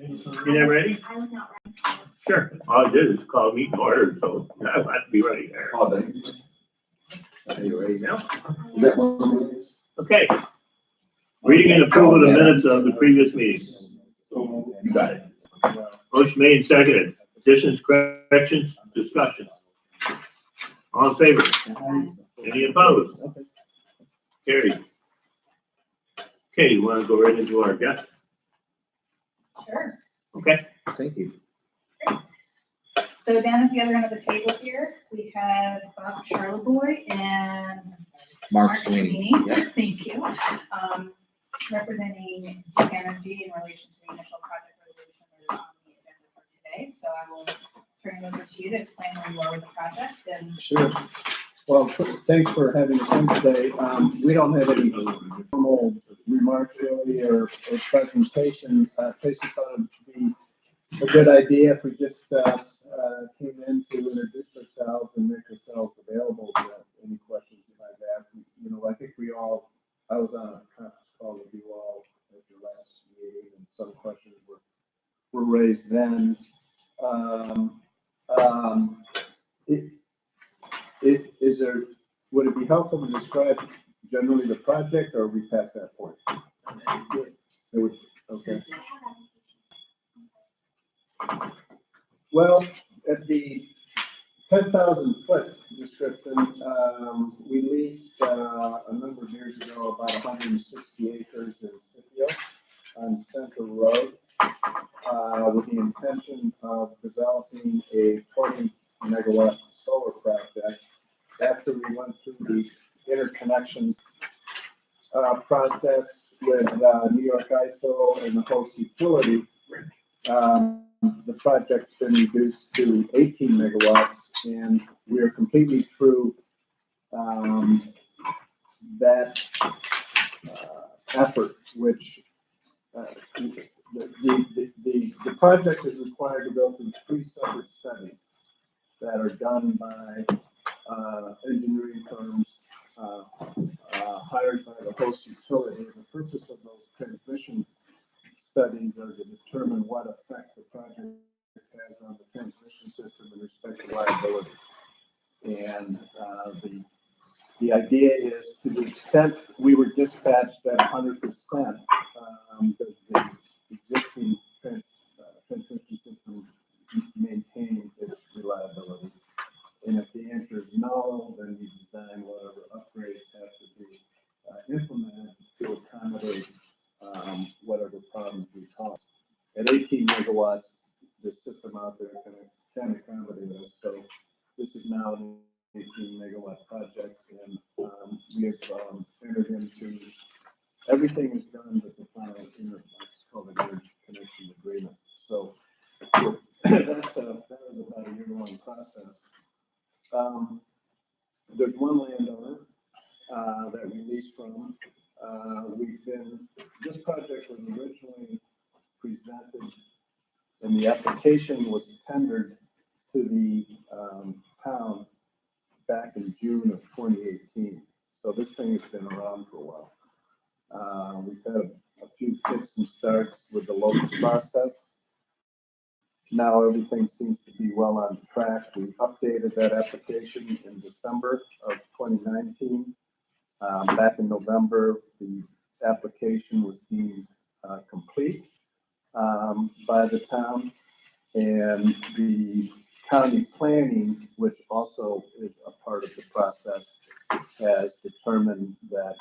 You there ready? Sure. All I did is call me to order, so I have to be ready there. Oh, thank you. Are you ready now? Is that one of these? Okay. Reading and approval of the minutes of the previous meetings. You got it. Motion made and seconded. Additions, corrections, discussion. All in favor? Any opposed? Carried. Okay, you want to go right into our agenda? Sure. Okay. Thank you. So down at the other end of the table here, we have Bob Charleboy and Mark Sweeney. Yep. Thank you. Representing Duke Energy in relation to the initial project resolution that is on the agenda for today. So I will turn it over to you to explain where you are with the project and. Sure. Well, thanks for having us in today. We don't have any formal remarks really or presentations. Tracy thought it would be a good idea if we just came in to introduce ourselves and make ourselves available to any questions you might have. You know, I think I was on a conference call with you all at your last meeting, and some questions were raised then. Would it be helpful to describe generally the project, or are we past that point? It would, okay. Well, at the 10,000 foot description, we leased a number of years ago about 160 acres in Scipio on Central Road with the intention of developing a 20 megawatt solar project. After we went through the interconnection process with New York ISO and the host utility, the project's been reduced to 18 megawatts, and we are completely through that effort, which the project is required to go through 3 separate studies that are done by engineering firms hired by the host utility. The purpose of those transmission studies are to determine what effect the project has on the transmission system in respect to liability. And the idea is, to the extent we were dispatched at 100%, does the existing transmission system maintain its reliability? And if the answer is no, then we design whatever upgrades have to be implemented to accommodate whatever problems we cause. At 18 megawatts, the system out there can accommodate us. So this is now an 18 megawatt project, and we have entered into, everything is done with the final it's called an interconnection agreement. So that was about a year-long process. There's one landowner that we leased from. This project was originally presented, and the application was tendered to the town back in June of 2018. So this thing has been around for a while. We've had a few fits and starts with the local process. Now everything seems to be well on track. We updated that application in December of 2019. Back in November, the application was deemed complete by the town, and the county planning, which also is a part of the process, has determined that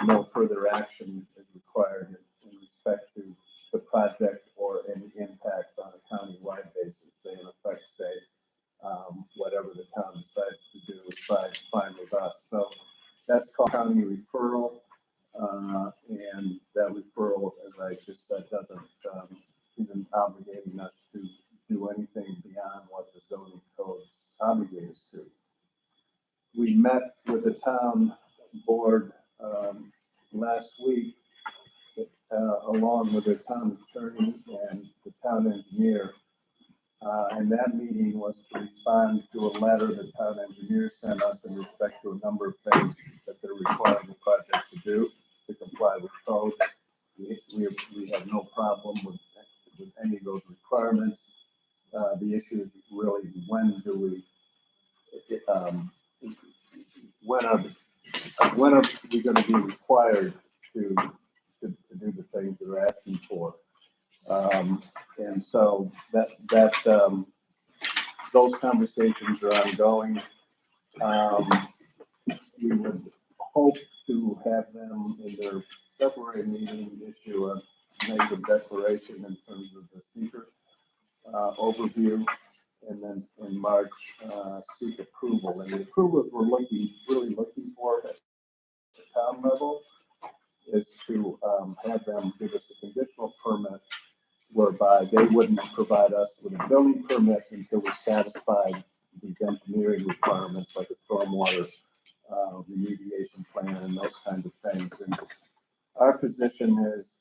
no further action is required in respect to the project or any impacts on a county-wide basis. They in effect say whatever the town decides to do is fine with us. So that's called county referral, and that referral, as I just said, isn't obligating us to do anything beyond what the zoning code obligates us to. We met with the town board last week, along with the town attorney and the town engineer. And that meeting was to respond to a letter the town engineer sent us in respect to a number of things that they're requiring the project to do to comply with code. We have no problem with with any of those requirements. The issue is really when do we, when are we going to be required to do the things they're asking for? And so those conversations are ongoing. We would hope to have them in their February meeting issue a negative declaration in terms of the secret overview, and then in March seek approval. And the approvals we're really looking for at the town level is to have them give us a conditional permit whereby they wouldn't provide us with a building permit until we satisfied these engineering requirements like a stormwater remediation plan and those kinds of things. And our position is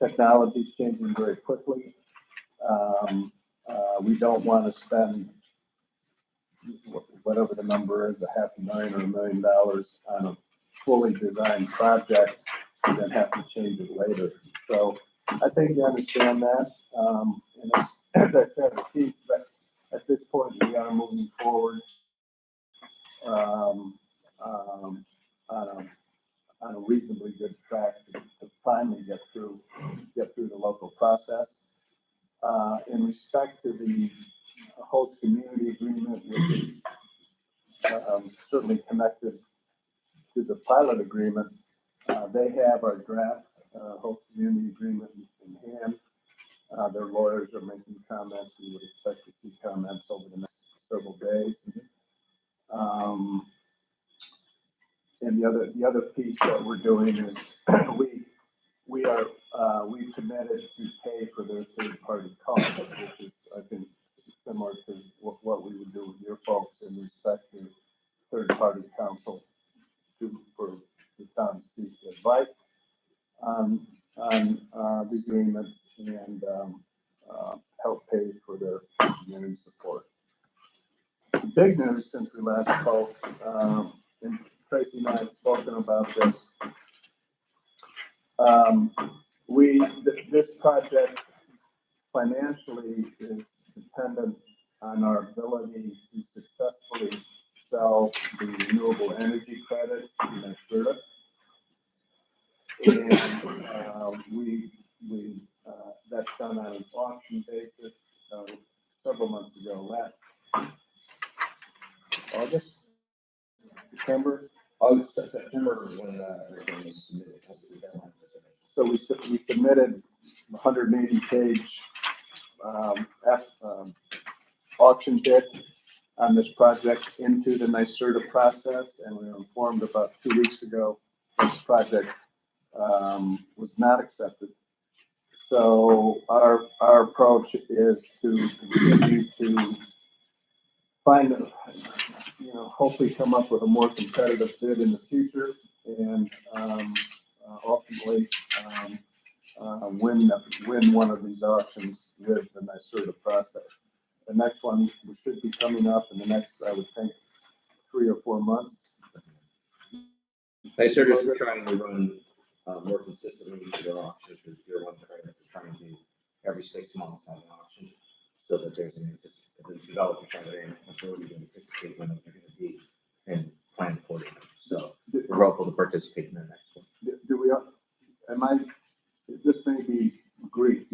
technology is changing very quickly. We don't want to spend whatever the number is, $500,000 or $1 million on a fully designed project and then have to change it later. So I think you understand that. And as I said, it seems that at this point we are moving forward on a reasonably good track to finally get through the local process. In respect to the host community agreement, which is certainly connected to the pilot agreement, they have our draft host community agreement in hand. Their lawyers are making comments. We would expect to see comments over the next several days. And the other piece that we're doing is we committed to pay for their third-party costs, which is, I think, similar to what we would do with your folks in respect to third-party counsel for the town to seek advice on the agreements and help pay for their community support. The big news since we last spoke, and Tracy and I have spoken about this. This project financially is dependent on our ability to successfully sell the renewable energy credits in Alberta. And that's done on an auction basis several months ago, last August, September. September when everything was submitted. That's the deadline for submission. So we submitted 180-page auction bid on this project into the NYSERDA process, and we were informed about 2 weeks ago this project was not accepted. So our approach is to continue to find hopefully come up with a more competitive bid in the future, and ultimately win one of these auctions with the NYSERDA process. The next one should be coming up in the next, I would think, 3 or 4 months. NYSERDA is trying to run more consistently to their auctions with tier 1 credits. They're trying to every 6 months have an auction so that there's the developer trying to ability to anticipate when they're going to be and plan accordingly. So we're hopeful to participate in the next one. This may be Greek.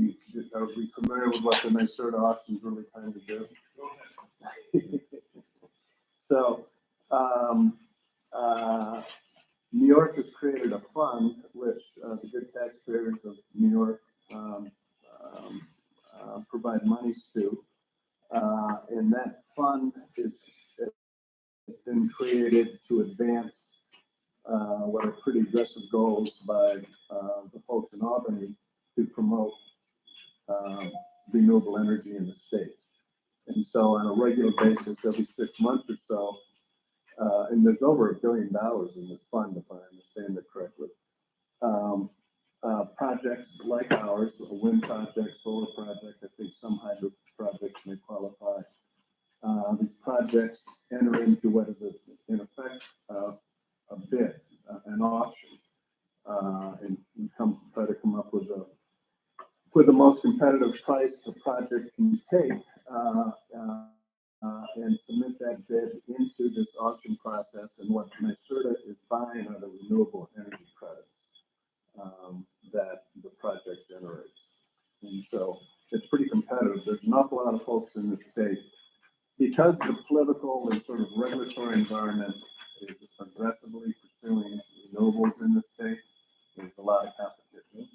Are we familiar with what the NYSERDA auctions really kind of do? So, New York has created a fund which the good taxpayers of New York provide monies to, and that fund has been created to advance what are pretty aggressive goals by the folks in Albany to promote renewable energy in the state. And so on a regular basis, every 6 months or so, and there's over $1 billion in this fund, if I understand it correctly. Projects like ours, a wind project, solar project, I think some hydro projects may qualify. These projects enter into what is in effect a bid, an auction, and we try to come up with the most competitive competitive price the project can take, and submit that bid into this auction process. And what NYSERDA is buying are the renewable energy credits that the project generates. And so it's pretty competitive. There's an awful lot of folks in the state. Because the political and sort of regulatory environment is aggressively pursuing renewables in the state, there's a lot of competition.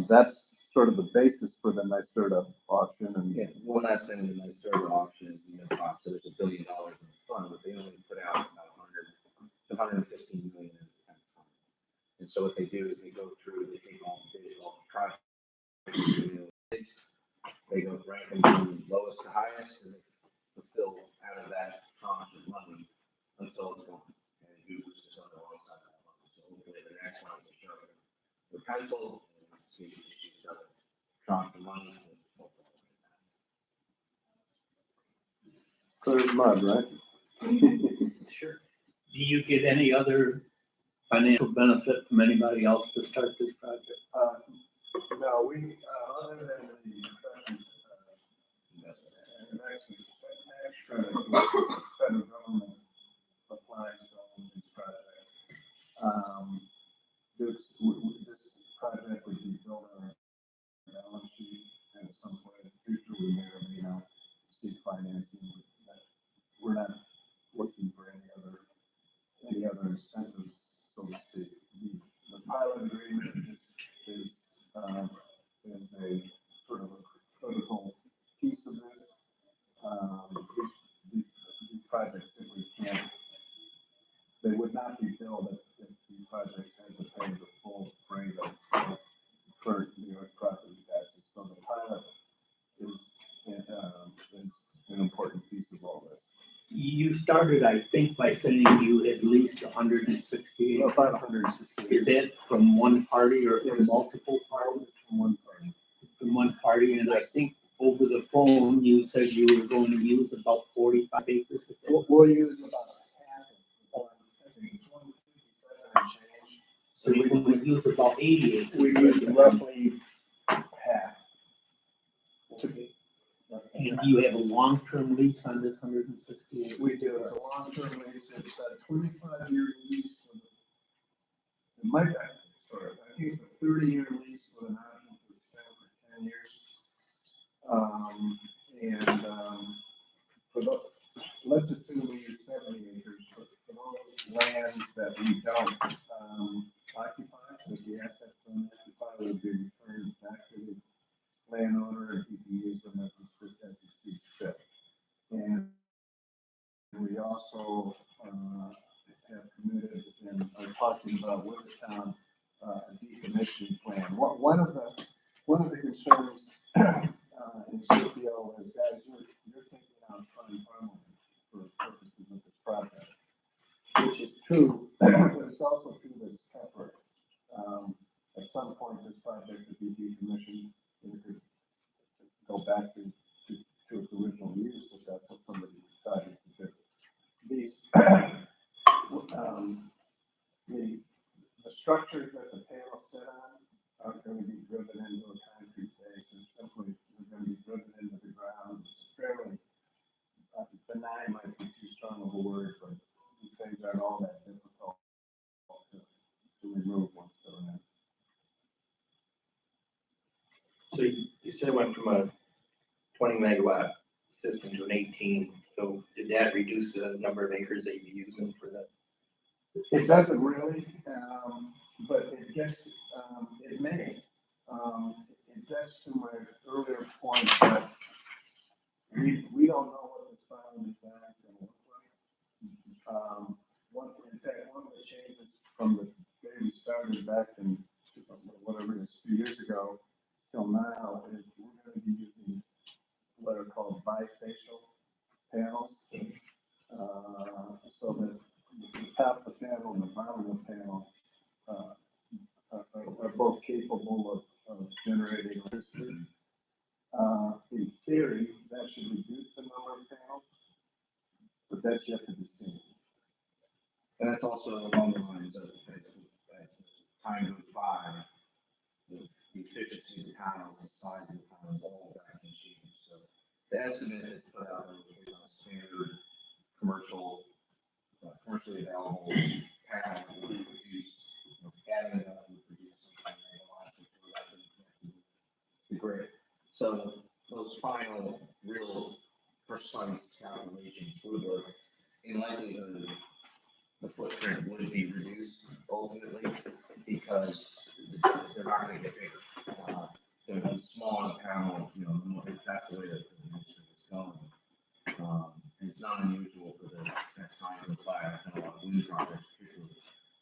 That's sort of the basis for the NYSERDA auction. And Yeah, one last thing, the NYSERDA auction is in the top, so there's $1 billion in the fund, but they only put out about 115 million in the fund. And so what they do is they go through, they take all the projects, they go rank them from lowest to highest, and they fulfill out of that tranche of money until it's gone. And who's just on the wrong side of that money. So hopefully the next one is a sharper the pencil, and see if she's got a tranche of money. clear as mud, right? Sure. Do you get any other financial benefit from anybody else to start this project? No, we, other than the investment tax credit, the federal government applies to all of these projects. This project would be built on our balance sheet, and at some point in the future, we may or may not seek financing. We're not looking for any other incentives, so to speak. The pilot agreement is a sort of a critical piece of this. These projects simply can't, they would not be built if these projects had to pay the full rate of current New York property taxes. So the pilot is an important piece of all this. You started, I think, by saying you had leased 168. Well, 560. Is that from one party or from Yes. multiple parties? From one party. From one party, and I think over the phone, you said you were going to use about 45 acres. of that. We'll use about half of one, I think it's 157 and change. So you're going to use about 80 acres. We use roughly half. Okay. And do you have a long-term lease on this 160 acres? We do, it's a long-term lease, it's a 25-year lease with, it might, sorry, I think it's a 30-year lease with an option to extend for 10 years. For the, let's assume we use 70 acres for those lands that we don't occupy, that the assets don't occupy, will be returned back to the landowner, and he can use them as he sees fit. And we also have committed and are talking about with the town a decommissioning plan. One of the concerns in CPO is, guys, you're taking out farmland for purposes of this project, which is true, but it's also true that it's temporary. At some point, this project could be decommissioned, and it could go back to its original use if that's what somebody decided to do. These, the structures that the panels sit on are going to be driven into a concrete base, and simply they're going to be driven into the ground. It's fairly benign, might be too strong of a word, but these things aren't all that difficult to remove once they're in. So you said it went from a 20 megawatt system to an 18, so did that reduce the number of acres that you're using for that? It doesn't really, but it gets, it may. It gets to my earlier point that we don't know what this final design is going to look like. In fact, one of the changes from the day we started back in whatever it is, 2 years ago till now is we're going to be using what are called bifacial panels, so that the top of the panel and the bottom of the panel are both capable of generating electricity. In theory, that should reduce the number of panels, but that's yet to be seen. And that's also along the lines of, as time goes by, the efficiency of the panels, the size of the panels, all of that can change. So the estimate is put out there based on a standard commercially available panel that would produce, adding it up would produce something like great. So those final real precise calculations would work. In likelihood, the footprint would be reduced ultimately because they're not going to get bigger. They're going to be small on the panel, that's the way that the industry is going. And it's not unusual for the next time to apply. I've done a lot of wind projects, particularly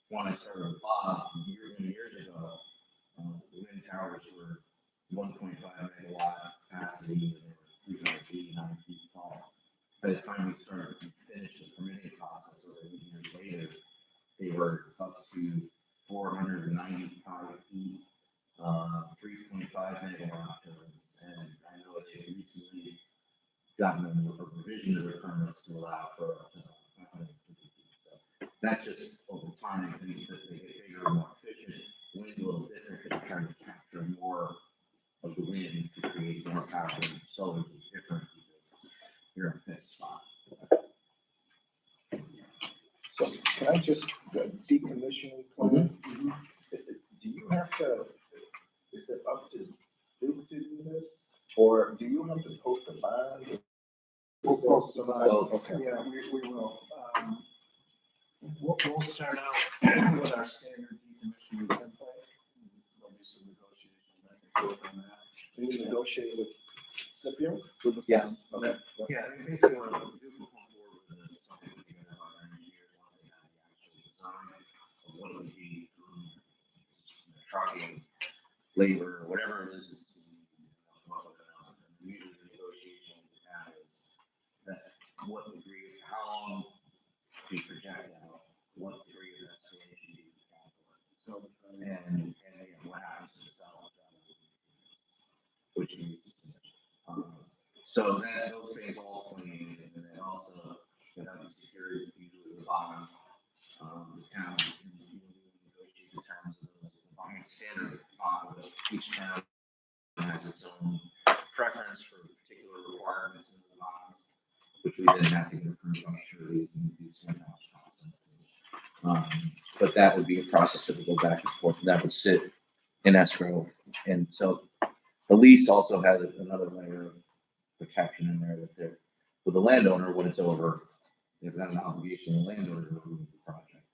when I started with Bob years ago. The wind towers were 1.5 megawatt capacity, and they were 9 feet tall. By the time we started to finish the permitting process over 8 years later, they were up to 495 feet, 3.5 megawatt turbines. And I know they've recently gotten a revision of their permits to allow for up to 550 feet. So that's just over time, things that they get bigger and more efficient. Wind's a little different because they're trying to capture more of the wind to create more power. Solar is different because you're in a fixed spot. So can I just, the decommissioning plan, do you have to, is it up to Duke to do this? Or do you have to post a bond? We'll post the bond. Okay. Yeah, we will. We'll start out with our standard decommissioning template. There'll be some negotiation back and forth on that. Do you negotiate with Scipio? Yes. Okay. Yeah, I mean, basically, what I'm doing will come forward with something that we have our engineers once they have the actual design of what it would be through trucking, labor, whatever it is. Usually the negotiation with the town is that what degree, how long do you project out, what degree of escalation do you account for? So, and what happens to the cell, which means, so that those things all play in, and then also, the security, usually the bond, the town, negotiate the terms of those, the bond standard bond, but each town has its own preference for particular requirements in the bonds, which we then have to get approved by sureties and do some process. But that would be a process that would go back and forth, and that would sit in escrow. And so the lease also has another layer of protection in there that they're, with the landowner, when it's over, they've got an obligation, the landowner to remove the project.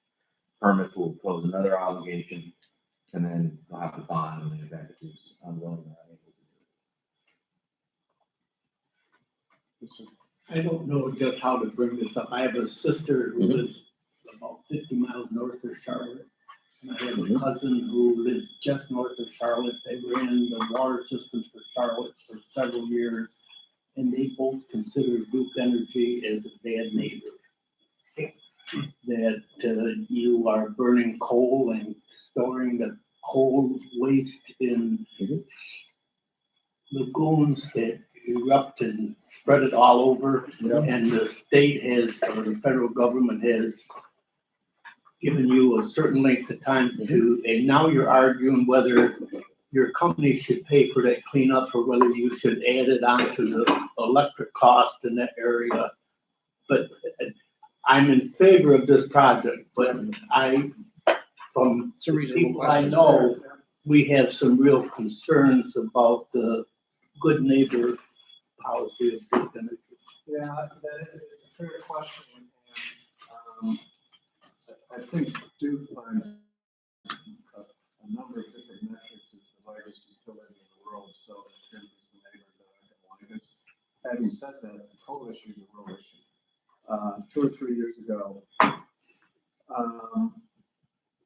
Permits will pose another obligation, and then they'll have to bond, and then if that is unwilling or unable to do it. I don't know just how to bring this up. I have a sister who lives about 50 miles north of Charlotte. And I have a cousin who lives just north of Charlotte. They ran the water system for Charlotte for several years. And they both consider Duke Energy as a bad neighbor. That you are burning coal and storing the coal waste in lagoons that erupt and spread it all over. And the state has, or the federal government has given you a certain length of time to, and now you're arguing whether your company should pay for that cleanup or whether you should add it on to the electric cost in that area. But I'm in favor of this project, but from people I know, we have some real concerns about the good neighbor policy of Duke Energy. Yeah, it's a fair question. And I think Duke finds a number of different metrics as the largest utility in the world, so in terms of the neighbors that are going to like us. Having said that, the coal issue is a real issue. 2 or 3 years ago,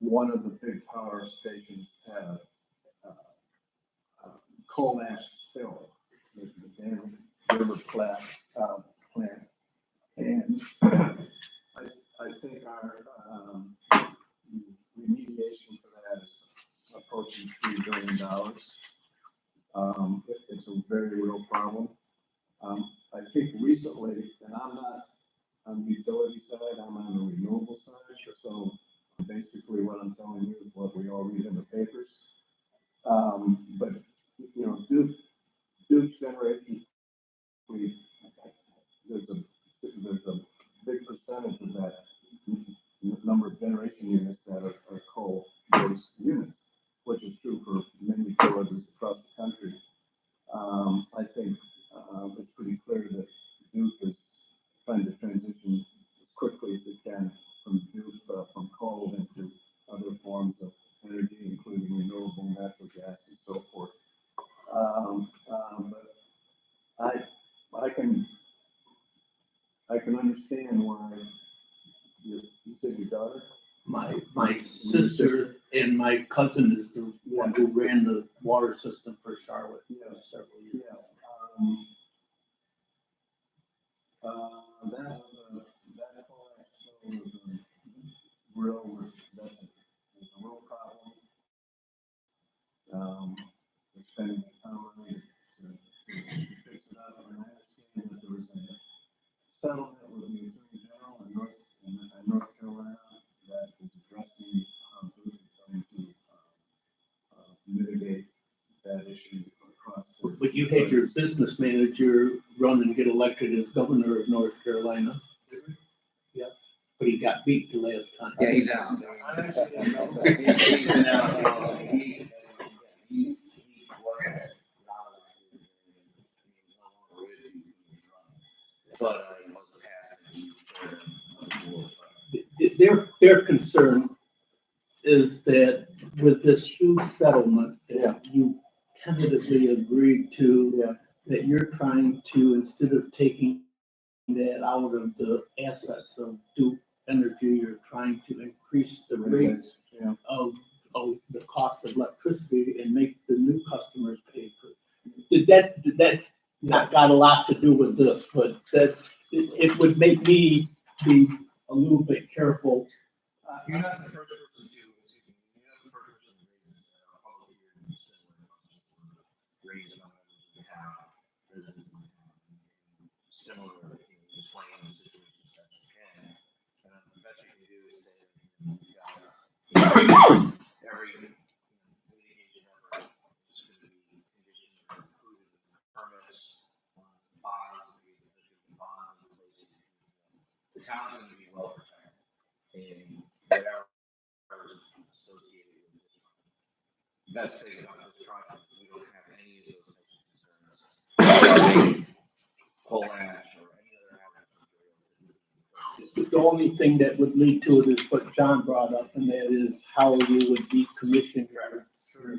one of the big power stations had a coal ash spill with the Dam River plant. And I think our remediation for that is approaching $3 billion. It's a very real problem. I think recently, and I'm not on the utility side, I'm on the renewable side, so basically what I'm telling you is what we all read in the papers. But, you know, Duke's generation, there's a big percentage of that number of generation units that are coal-based units, which is true for many utilities across the country. I think it's pretty clear that Duke is trying to transition as quickly as it can from coal into other forms of energy, including renewable natural gas and so forth. But I can understand why you said your daughter. My sister and my cousin is the one who ran the water system for Charlotte for several years. Yeah. That whole was that's a real problem. We're spending time on it to fix it up, and I understand that there was a settlement with the Attorney General in North Carolina that is addressing how Duke is going to mitigate that issue across. But you had your business manager run and get elected as governor of North Carolina. Yes, but he got beat the last time. Yeah, he's out. He's been out. He's but he wasn't passing. Their concern is that with this huge settlement that you've tentatively agreed to, that you're trying to, instead of taking that out of the assets of Duke Energy, you're trying to increase the rates of the cost of electricity and make the new customers pay for it. That's not got a lot to do with this, but it would make me be a little bit careful. You're not the first person to, you're not the first person to raise this public hearing, similar questions raised by members of the town, residents of the town, similar, explaining the situation as best you can. And the best you can do is say that you've got every mitigation effort is going to be conditioned or included in the permits, bonds, bonds in place. The town's going to be well protected. And whatever is associated with this project. Best thing about this project is we don't have any of those types of concerns. Coal ash or any other hazardous materials. The only thing that would lead to it is what John brought up, and that is how you would decommission your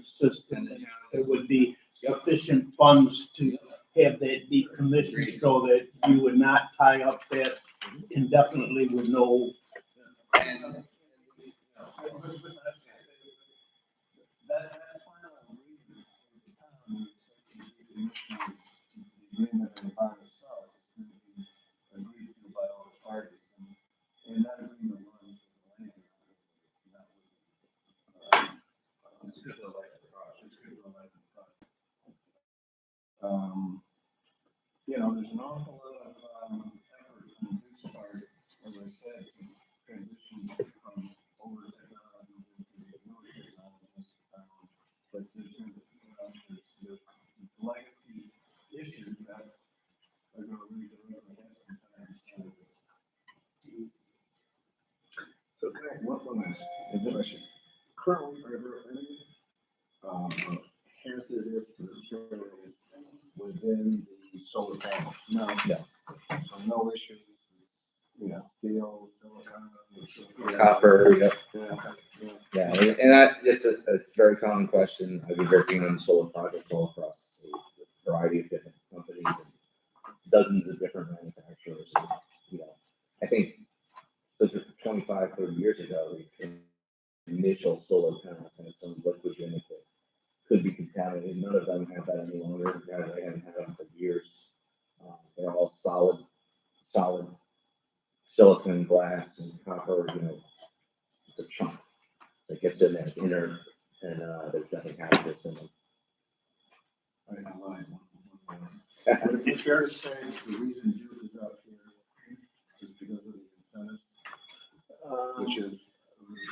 system. And there would be sufficient funds to have that decommissioned so that you would not tie up that indefinitely with no. And that's why I'm reading the town the agreement and the bond itself is going to be agreed to by all the parties, and that agreement runs with the land. It's good for the life of the project. It's good for the life of the project. You know, there's an awful lot of effort on Duke's part, as I said, to transition from older technology into the newer technologies. But there's legacy issues that are going to raise the river against them. So one last question. Currently, are there any hazardous materials within the solar panel? No. So no issues, steel, silicon. Copper, yep. Yeah. Yeah, and it's a very common question. I've been working on solar projects all across the state with a variety of different companies and dozens of different manufacturers. And, I think 25, 30 years ago, the initial solar panel had some liquid in it that could be contaminated. None of them have that any longer. They haven't had them for years. They're all solid silicon, glass, and copper. It's a chunk that gets in there. It's inert, and there's nothing hazardous in them. I lied. Would it be fair to say the reason Duke is up here is because of the incentives, which is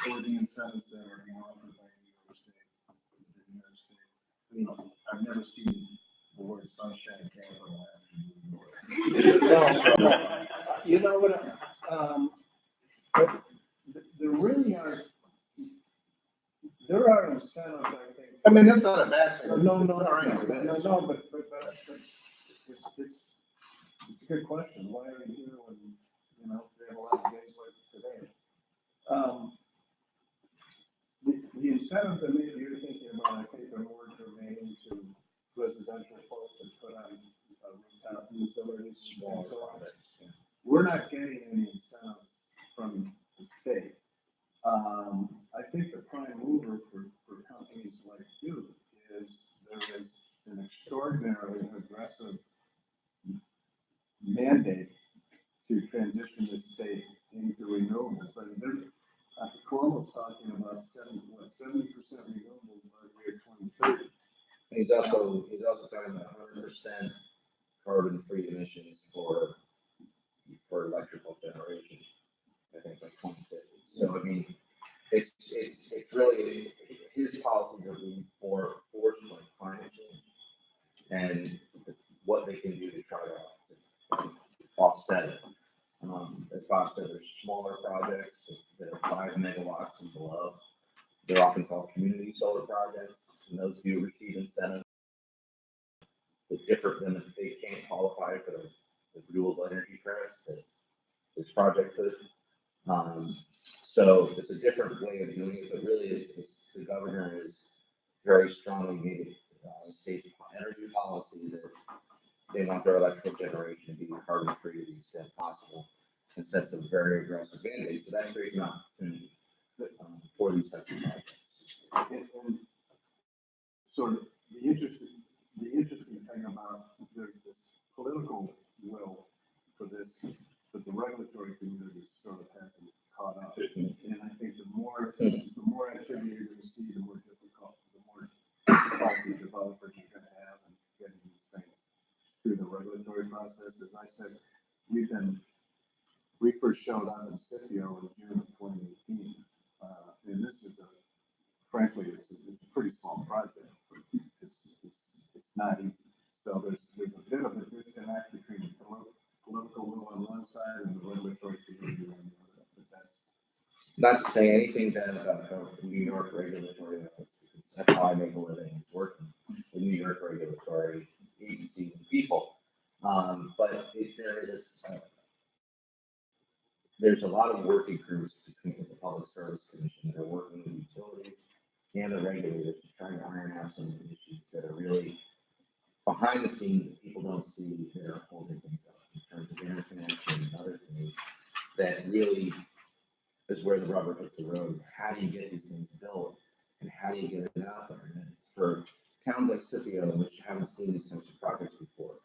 or the incentives that are being offered by New York State. the New York State. I mean, I've never seen the word sunshine capital after New York. No, you know what, but there really are, there are incentives, I think. I mean, that's not a bad thing. No, It's no, all right. no, but it's a good question. Why are you here when, you know, we have a lot of days like today? The incentives that maybe you're thinking about, I think are more germane to residential folks that put on rooftop facilities and so on. We're not getting any incentives from the state. I think the prime mover for companies like you is there is an extraordinarily aggressive mandate to transition the state into renewables. I mean, Cuomo's talking about 70% renewables by the year 2030. He's also talking about 100% carbon-free emissions for electrical generation, I think by 2050. So, I mean, it's really, his policies are being forced by climate change and what they can do to try to offset it. As Bob said, there's smaller projects that are 5 megawatts and below. They're often called community solar projects, and those do receive incentives. It's different than if they can't qualify for the renewable energy credits that this project could. So it's a different way of doing it, but really it's the governor is very strongly made state energy policy that they want their electrical generation to be carbon free to the extent possible and sets some very aggressive mandates. So that creates an opportunity for these types of projects. And so the interesting thing about there's this political will for this, but the regulatory community sort of hasn't caught up. And I think the more activity you're going to see, the more difficult the developers are going to have in getting these things through the regulatory process. As I said, we first showed up in Scipio in June of 2018, and this is frankly, it's a pretty small project. It's not easy. So there's a bit of a disconnect between the political will on one side and the regulatory community on the other. But that's Not to say anything bad about New York regulatory efforts, because that's how I make a living working with New York regulatory agencies and people. But there's a lot of working groups between the Public Service Commission that are working with utilities and the regulators to try to iron out some of the issues that are really behind the scenes that people don't see that are holding things up in terms of interconnection and other things that really is where the rubber hits the road. How do you get these things built and how do you get it out there? And for towns like Scipio, which haven't seen these types of projects before,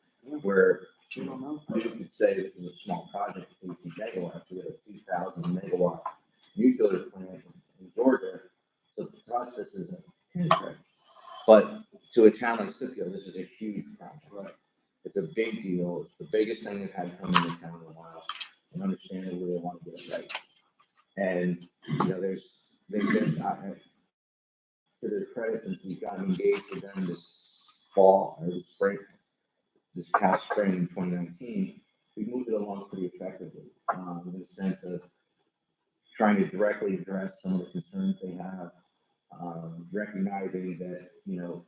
where you could say this is a small project, 18 megawatts, we have a 2,000 megawatt nuclear plant in Georgia. So to us, this is a pinprick. But to a town like Scipio, this is a huge project. right. It's a big deal. It's the biggest thing they've had come into town in a while, and understandably they want to get it right. And you know, they've been to their credit, since we've gotten engaged with them this fall or this spring, this past spring in 2019, we've moved it along pretty effectively in the sense of trying to directly address some of the concerns they have, recognizing that, you know,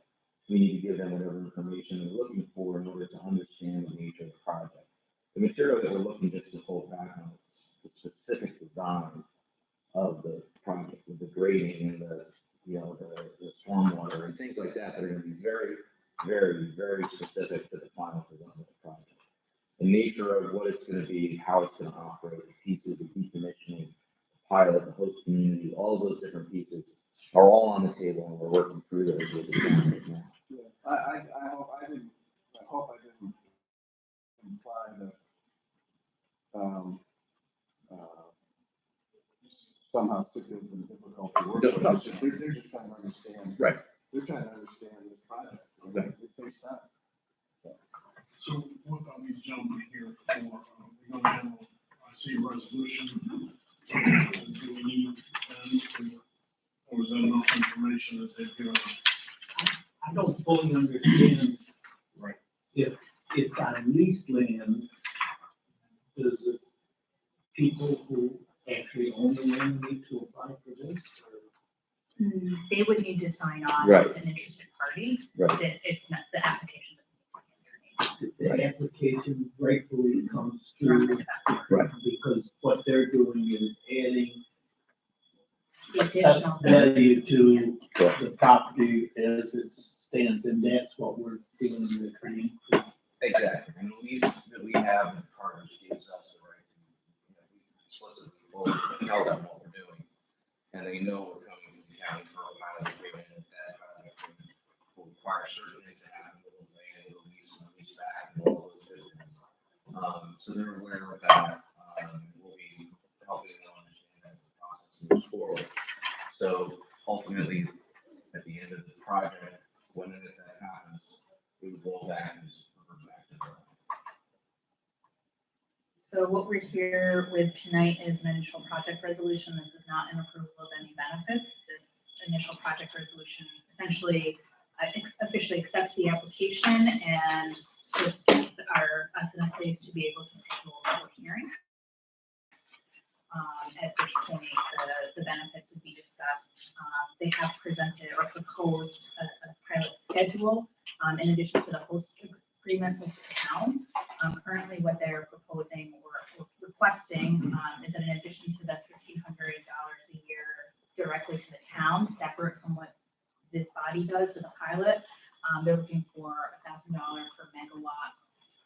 we need to give them whatever information they're looking for in order to understand the nature of the project. The material that we're looking just to hold back on is the specific design of the project, with the grading and the, you know, the stormwater and things like that, that are going to be very, very, very specific to the final design of the project. The nature of what it's going to be, how it's going to operate, the pieces of decommissioning, pilot, the host community, all of those different pieces are all on the table, and we're working through those with the town right now. Yeah. I hope I didn't imply that somehow Scipio's been difficult to work with. No. They're just trying to understand. Right. They're trying to understand this project. Right. It takes time. So what about these gentlemen here for, we're gonna have, I see a resolution. Do we need them or is that enough information that they've given us? I don't fully understand. Right. If it's on leased land, does the people who actually own the land need to apply for this? Or They would need to sign on Right. as an interested party. Right. That it's not, the application doesn't need to be the application rightfully comes underneath. through? Right. Because what they're doing is adding The assessed additional. value to Correct. the property as it stands, and that's what we're dealing with. Exactly, and the lease that we have in partners gives us the right to, we explicitly tell them what we're doing. And they know we're coming to the county for a pilot agreement, and that pilot agreement will require certain things to happen with the land, the lease, and the lease back, and all those good things. So they're aware of that, we'll be helping them understand as the process moves forward. So ultimately, at the end of the project, when and if that happens, we would roll back and just revert back to the. So what we're here with tonight is an initial project resolution. This is not an approval of any benefits. This initial project resolution essentially officially accepts the application and puts us in a place to be able to schedule a public hearing. At which point the benefits would be discussed. They have presented or proposed a pilot schedule in addition to the host agreement with the town. Currently what they're proposing or requesting is that in addition to the $1,500 a year directly to the town, separate from what this body does with a pilot, they're looking for $1,000 per megawatt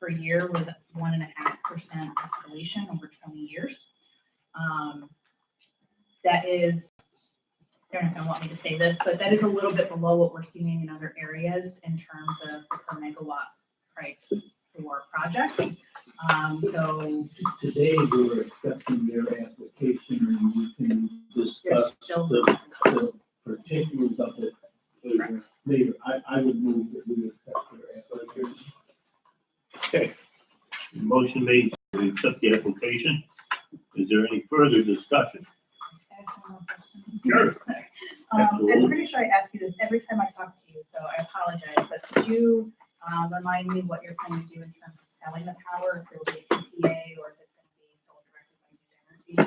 per year with 1.5% escalation over 20 years. That is, they're not gonna want me to say this, but that is a little bit below what we're seeing in other areas in terms of the per megawatt price for projects. So Today, we're accepting their application, and we can there's discuss still. the particulars of it later. I would move that we accept their application. Okay. Motion made to accept the application. Is there any further discussion? Ask one more question. Sure. I'm pretty sure I ask you this every time I talk to you, so I apologize, but could you remind me what you're planning to do in terms of selling the power, if there will be a PPA or if it's going to be sold directly by New Energy?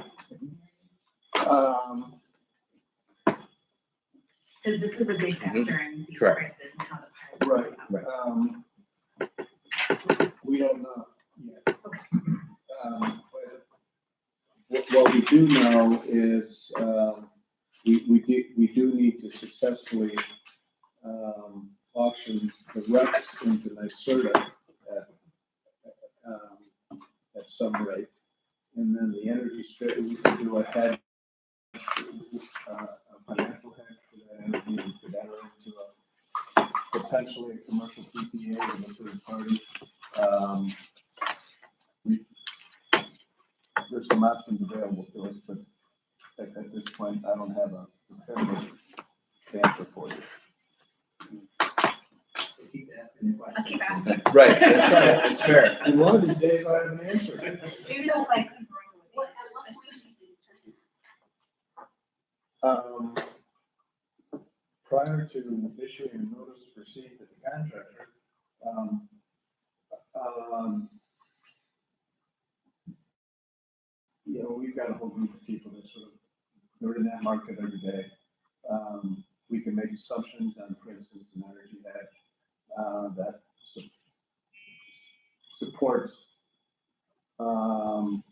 Because this is a big factor in these Correct. prices and how the pilot. Right. We don't know yet. Okay. But what we do know is, we do need to successfully, auction the RECs into NYSERDA at some rate. And then the energy we can do a hedge, a financial hedge for that energy, we could enter into potentially a commercial PPA with a third party. There's some options available to us, but at this point, I don't have a definitive answer for you. I'll keep asking. Right, that's right, that's fair. And one of these days, I have an answer. Maybe that's like. Prior to issuing a notice to proceed to the contractor, we've got a whole group of people that sort of, they're in that market every day. We can make assumptions on, for instance, an energy hedge that supports the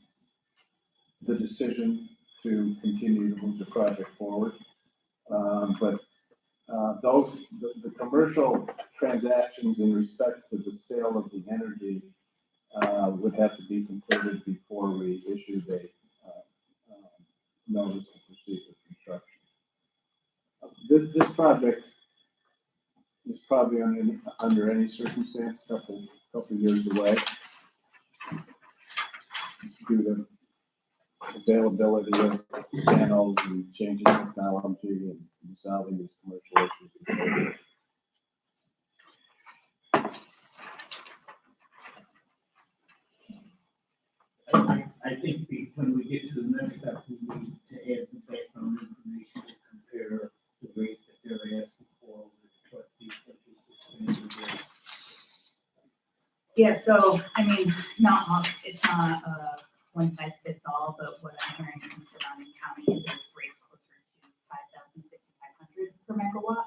decision to continue to move the project forward. But the commercial transactions in respect to the sale of the energy would have to be completed before we issued a notice to proceed with construction. This project is probably under any circumstance, couple years away due to availability of panels and changing technology and resolving these commercial issues. I think when we get to the next step, we need to add the background information calculation to compare the rate that they're asking for with what the purchase is. Yeah, so, I mean, it's not a one size fits all, but what I'm hearing from surrounding counties is rates closer to 5,500 per megawatt.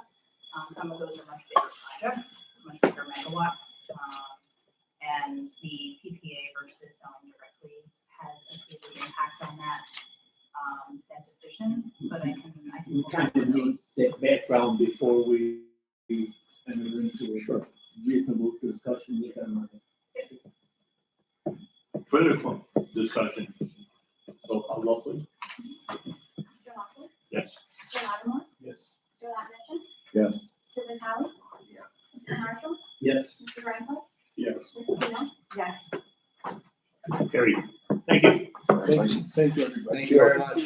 Some of those are much bigger projects, much bigger megawatts. And the PPA versus selling directly has a big impact on that decision, but I can. We kind of need that background before we enter into a reasonable discussion with them. Further discussion? Roll call vote, please. Mr. Lockwood? Yes. Mr. Lattimore? Yes. Mr. Latnick? Yes. Mr. Vitale? Mr. Marshall? Yes. Mr. Franklin? Yes. Ms. Smith? Yes. Carried. Thank you. Thank you, everybody. Thank you very much.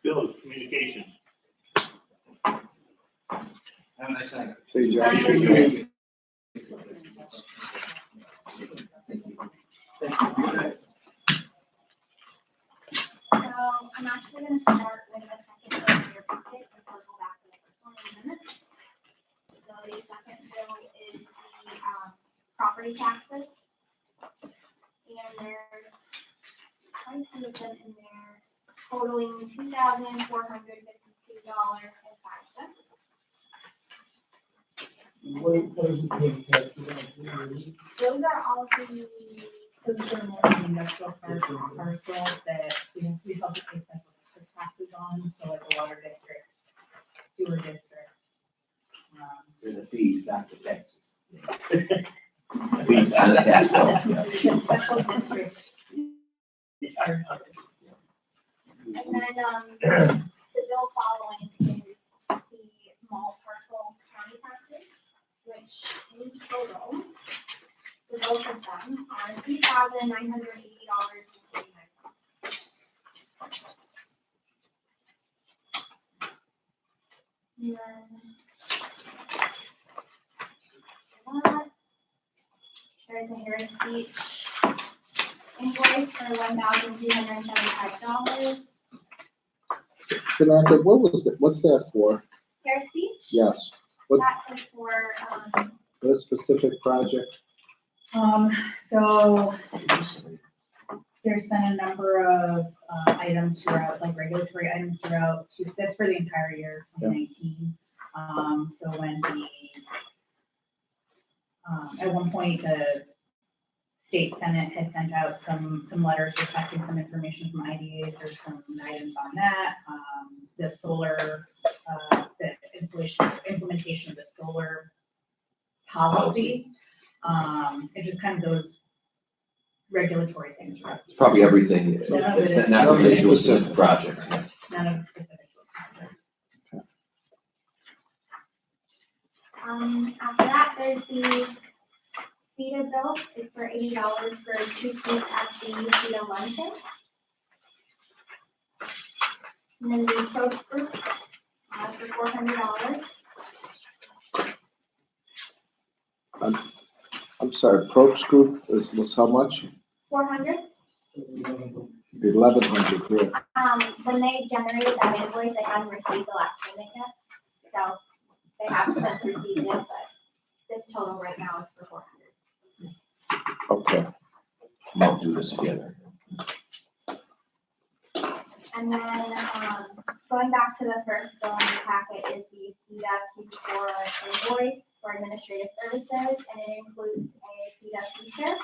Bill, communication. Have a nice night. Say, John. So I'm actually gonna start with the second bill in your packet and circle back to the first one in a minute. So the second bill is the, property taxes. And there's quite a few of them in there totaling $2,452.05. What is it? Those are all the, So these are more of the industrial parcels that we still have to pay special district taxes on, so like the water district, sewer district. They're the fees, not the taxes. Fees on the tax bill. The special district. are others. and then, the bill following is the mall parcel county taxes, which in total, for both of them, are $3,980.49. And then, that, there's a Harris Beach invoice for $1,375. Samantha, what was it? What's that for? Harris Beach? Yes. What, That is for, what specific project? So there's been a number of items throughout, like regulatory items throughout, that's for the entire year, 2019. So when at one point, the state senate had sent out some letters requesting some information from IDAs. There's some items on that. The solar, the implementation of the solar policy. It just kind of those regulatory things. It's probably everything. None of it It's is not related to a specific. specific project. None of the specific. after that, there's the CCIDA bill, it's for $80 for 2 seats at the CCIDA luncheon. And then the Coach Group, for $400. I'm sorry, Probst Group was how much? 400. 1,100, yeah. When they generated that invoice, they hadn't received the last payment yet. So they have since received it, but this total right now is for 400. Okay. I'll do this together. And then, going back to the first bill in the packet is the CCIDA Q4 invoice for administrative services, and it includes a CCIDA fee share,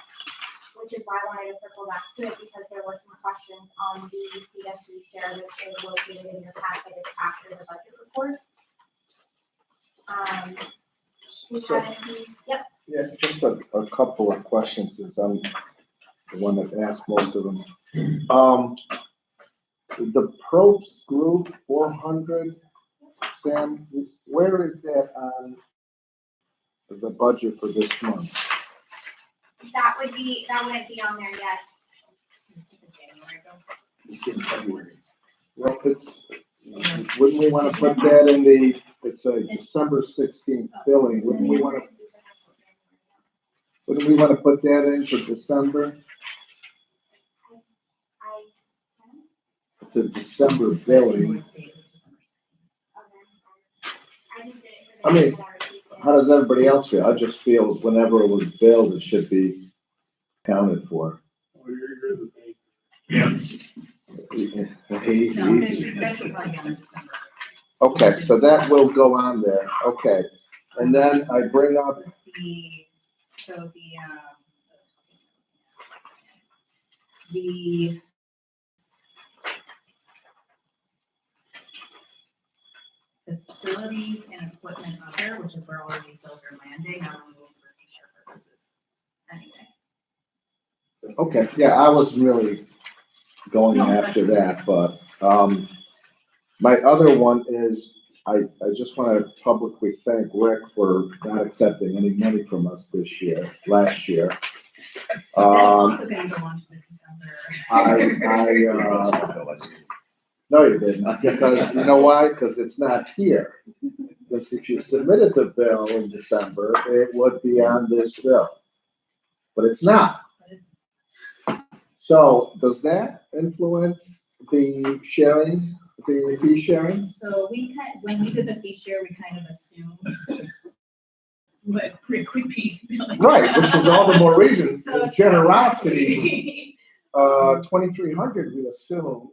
which is why I wanted to circle back to it, because there were some questions on the CCIDA fee share, which is located in your packet, it's after the budget report. We So- had, yep, Yeah, just a couple of questions, since I'm the one that asked most of them. The Probst Group 400, Sam, where is that on the budget for this month? that wouldn't be on there yet. January bill. It's in February. Well, wouldn't we wanna put that in it's a December 16th billing, wouldn't we wanna put that in for December? It's a December billing. I mean, how does everybody else feel? I just feel whenever it was billed, it should be accounted for. Yeah. Easy. No, that should probably be on December. Okay, so that will go on there, okay. And then I bring up, The facilities and equipment other, which is where all of these bills are landing, are removed for future purposes. Anyway. okay, yeah, I was really going after that, but, my other one is, I just want to publicly thank Rick for not accepting any money from us last year. That's also gonna go on to the December. No, you didn't, because, you know why? Because it's not here. Because if you submitted the bill in December, it would be on this bill. But it's not. So does that influence the sharing, the fee sharing? So when we did the fee share, we kind of assumed what Rick would be billing. Right, which is all the more reason, So because generosity, 2,300, we assumed,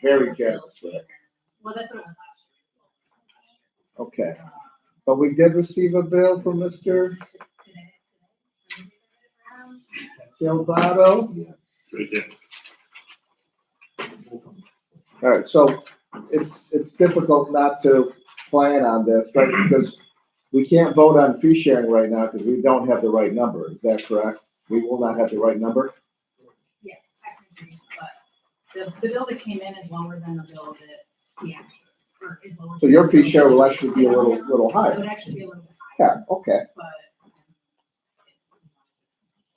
very generous, Rick. Well, that's what it was last year. Okay. But we did receive a bill from Mr. Today. Salvato. Right there. All right, so it's difficult not to plan on this, right? Because we can't vote on fee sharing right now because we don't have the right number. Is that correct? We will not have the right number? Yes, technically, but the bill that came in is lower than the bill that we actually, or is lower. So your fee share will actually be a little It would higher. actually be a little bit higher, Yeah, okay. but.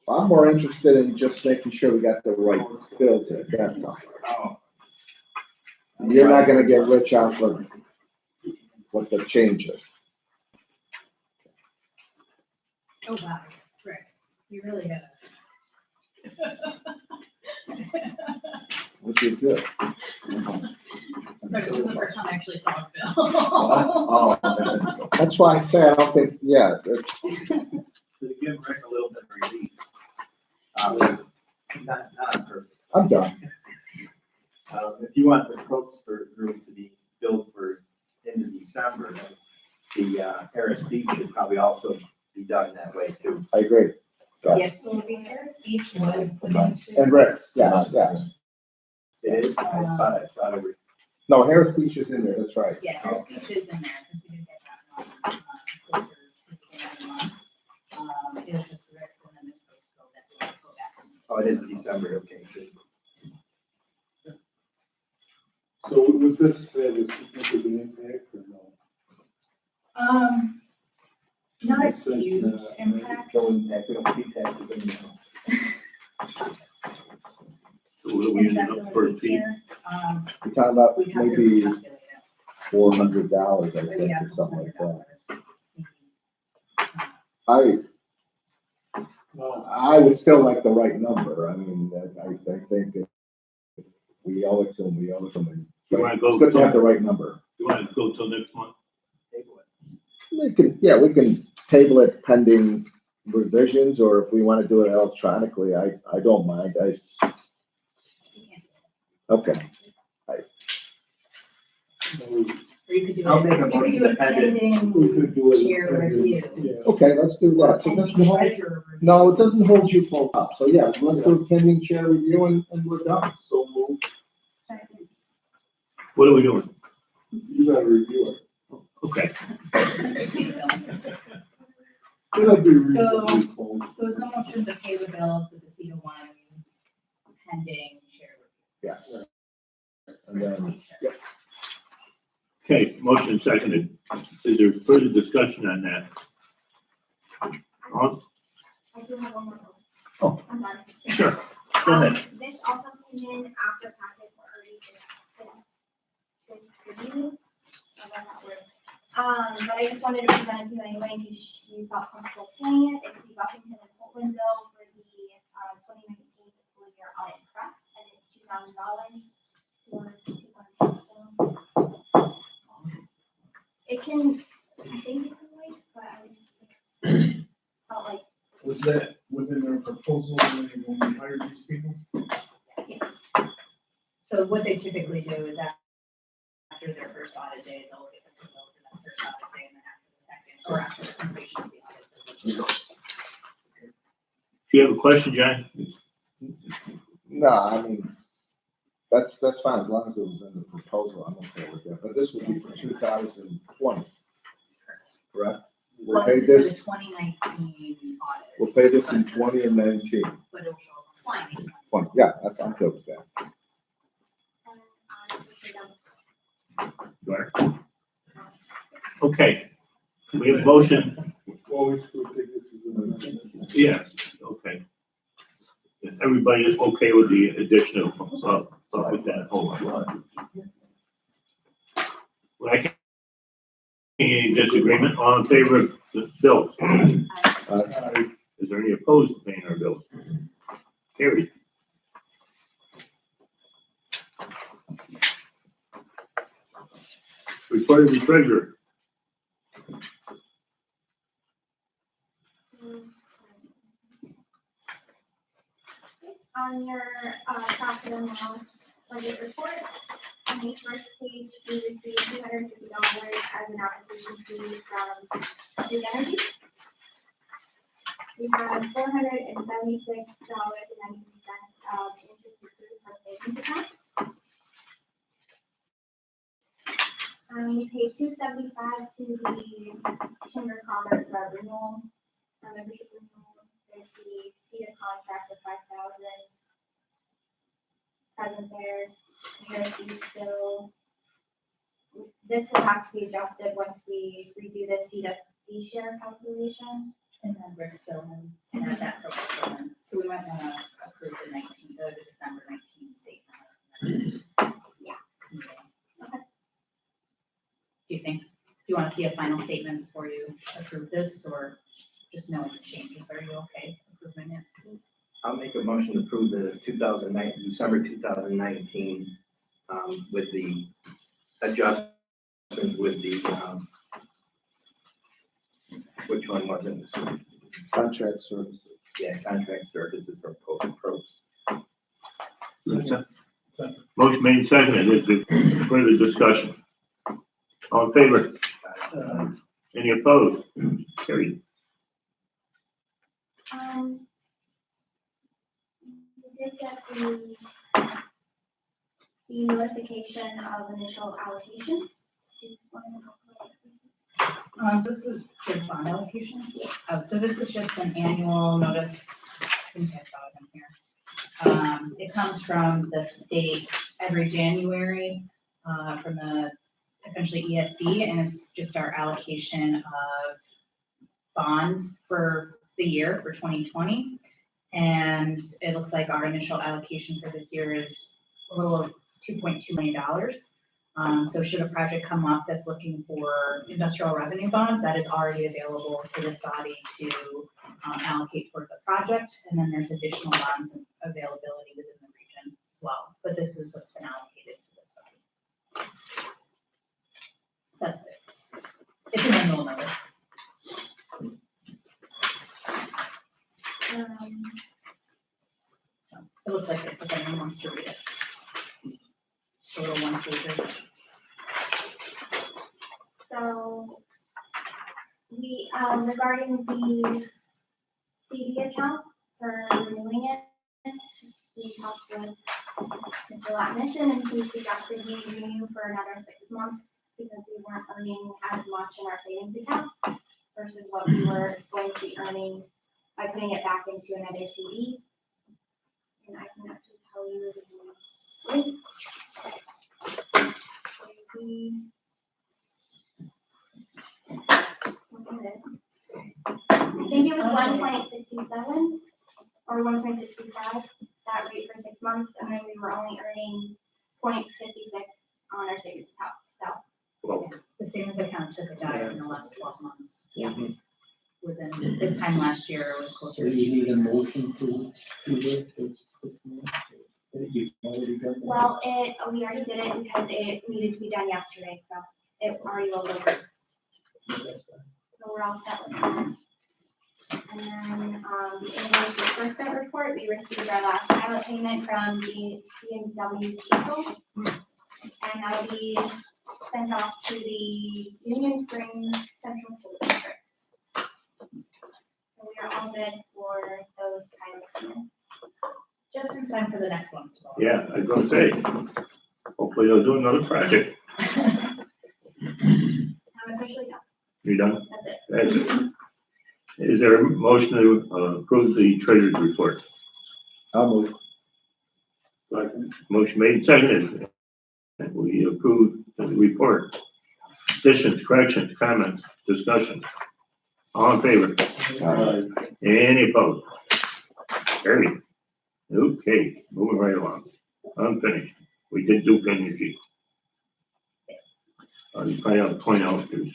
I'm more interested in just making sure we got the right bills in, that's all. You're not gonna get rich off of what the change is. Oh, wow, Rick, you really have. What you do? Sorry, this is the first time I actually saw a bill. Oh, that's why I say I don't think, yeah, it's, To give Rick a little bit of relief. Not perfect. I'm done. If you want the Crooks group to be billed for end of December, then the RSP should probably also be done that way too. I agree. So- Yes, so the Harris Beach was put into. And Rex, yeah, yeah. It is, I thought it was. No, Harris Beach is in there, that's right. Yeah, Harris Beach is in there, because we didn't get that one, closer to the beginning of the month. It was just Rick's and then this Brooks bill that we go back. Oh, it is December, okay, good. So was this have a significant impact or no? Not a huge impact. Going back, we don't pay taxes anymore. So what are we And using that's up a for a leap fee? year. We're talking about We'd have to maybe recalculate it. $400, I Maybe think, yeah, or something like that. $400. I would still like the right number. I mean, I think if we owe it to them, we owe it to them. You wanna go- It's good to have the right number. You want to go till next month? We can table it pending revisions, or if we want to do it electronically, I don't mind. Okay. Or you could do I'll it, make a you could motion do it dependent. We could do pending it. chair review. Okay, let's do that. So And let's hold, treasurer review. no, it doesn't hold you full up. So yeah, let's do a pending chair review and we're done. So move. What are we doing? You gotta review it. Okay. It'll be So- reasonably close. So is the motion to pay the bills with the CETA one pending chair Yes. And then, review? yeah. Okay, motion seconded. Is there further discussion on that? All- I do have one more. Oh. I'm sorry. Sure, go ahead. This also came in after packets were already review. How about that word? But I just wanted to present it to you anyway, in case you felt comfortable paying it. It's the Buffington and Portland bill for the 2019 fiscal year audit prep, and it's $2,000 for 2,000. It can, I think it can wait, but I was felt like, Was that within their proposal when we hired these people? Yes. So what they typically do is after their first audit day, they'll get us a bill for that first audit day, and then after the second, or after the completion of the audit. Do you have a question, John? No, I mean, that's fine, as long as it was in the proposal, I'm okay with that, but this would be for 2020, correct? We'll Well, pay this is this, for the 2019 audit. we'll pay this in 20 and 19. But it'll show 20. 20, yeah, I'm good with that. Okay, we have a motion, Always would take this as an amendment. yes, okay. If everybody is okay with the additional, with that, hold on. Well, I can't, any disagreement, all in favor of the bill? Is there any opposed to paying our bills? Carried. Report of the treasurer. On your profit and loss budget report, on the first page, we received $250 as an application fee from Duke Energy. We have $476.90 of interest accrued from savings accounts. We paid $275 to the Chamber of Commerce renewal, membership renewal. There's the CCIDA contract of $5,000 present there. Here's the bill. This will have to be adjusted once we redo the CCIDA fee share calculation. And then Rick's bill and add that for them. So we might want to approve the December 19 statement. Yeah. Okay. Do you think, do you want to see a final statement before you approve this, or just knowing the changes? Are you okay approving it? I'll make a motion to approve the December 2019, with the adjustment with the, which one was it? Contract services. Yeah, contract services for pros. Motion made and seconded, is there further discussion? All in favor? Any opposed? Carried. We did get the notification of initial allocation. Do you want to talk about that, please? This is the bond allocation. So this is just an annual notice. I think I saw it in here. It comes from the state every January, from the essentially ESD, and it's just our allocation of bonds for the year for 2020. And it looks like our initial allocation for this year is a little over $2.2 million. So should a project come up that's looking for industrial revenue bonds, that is already available to this body to allocate towards the project. And then there's additional bonds and availability within the region as well. But this is what's been allocated to this body. That's it. It's an annual notice. So it looks like this, if anyone wants to read it. It's a little one pager. So we, regarding the CD account for renewing it, we talked with Mr. Latnition, and he suggested we renew for another 6 months because we weren't earning as much in our savings account versus what we were going to be earning by putting it back into another CD. And I can actually tell you the rates. I think it was 1.67 or 1.65, that rate for 6 months, and then we were only earning 0.56 on our savings account. The same as account took a dive in the last 12 months. Yeah. Mhm. Within this time last year, it was So closer to. you need a motion to do this? You already done that? Well, we already did it because it needed to be done yesterday, so it already rolled over. So we're all set with that. And then, the invoice disbursement report, we received our last pilot payment from the B&W Cecil. And that'll be sent off to the Union Springs Central School District. So we are all good for those pilot payments. Just in time for the next ones to go. Yeah, I was gonna say, hopefully they'll do another project. I'm officially done. You done? That's it. That's it. Is there a motion to approve the treasurer's report? I'll move. Motion made, and seconded. And we approve the report. Additions, corrections, comments, discussion. All in favor? Any opposed? Carried. Okay, moving right along. Unfinished. We did do energy. Yes. You probably have to point out there's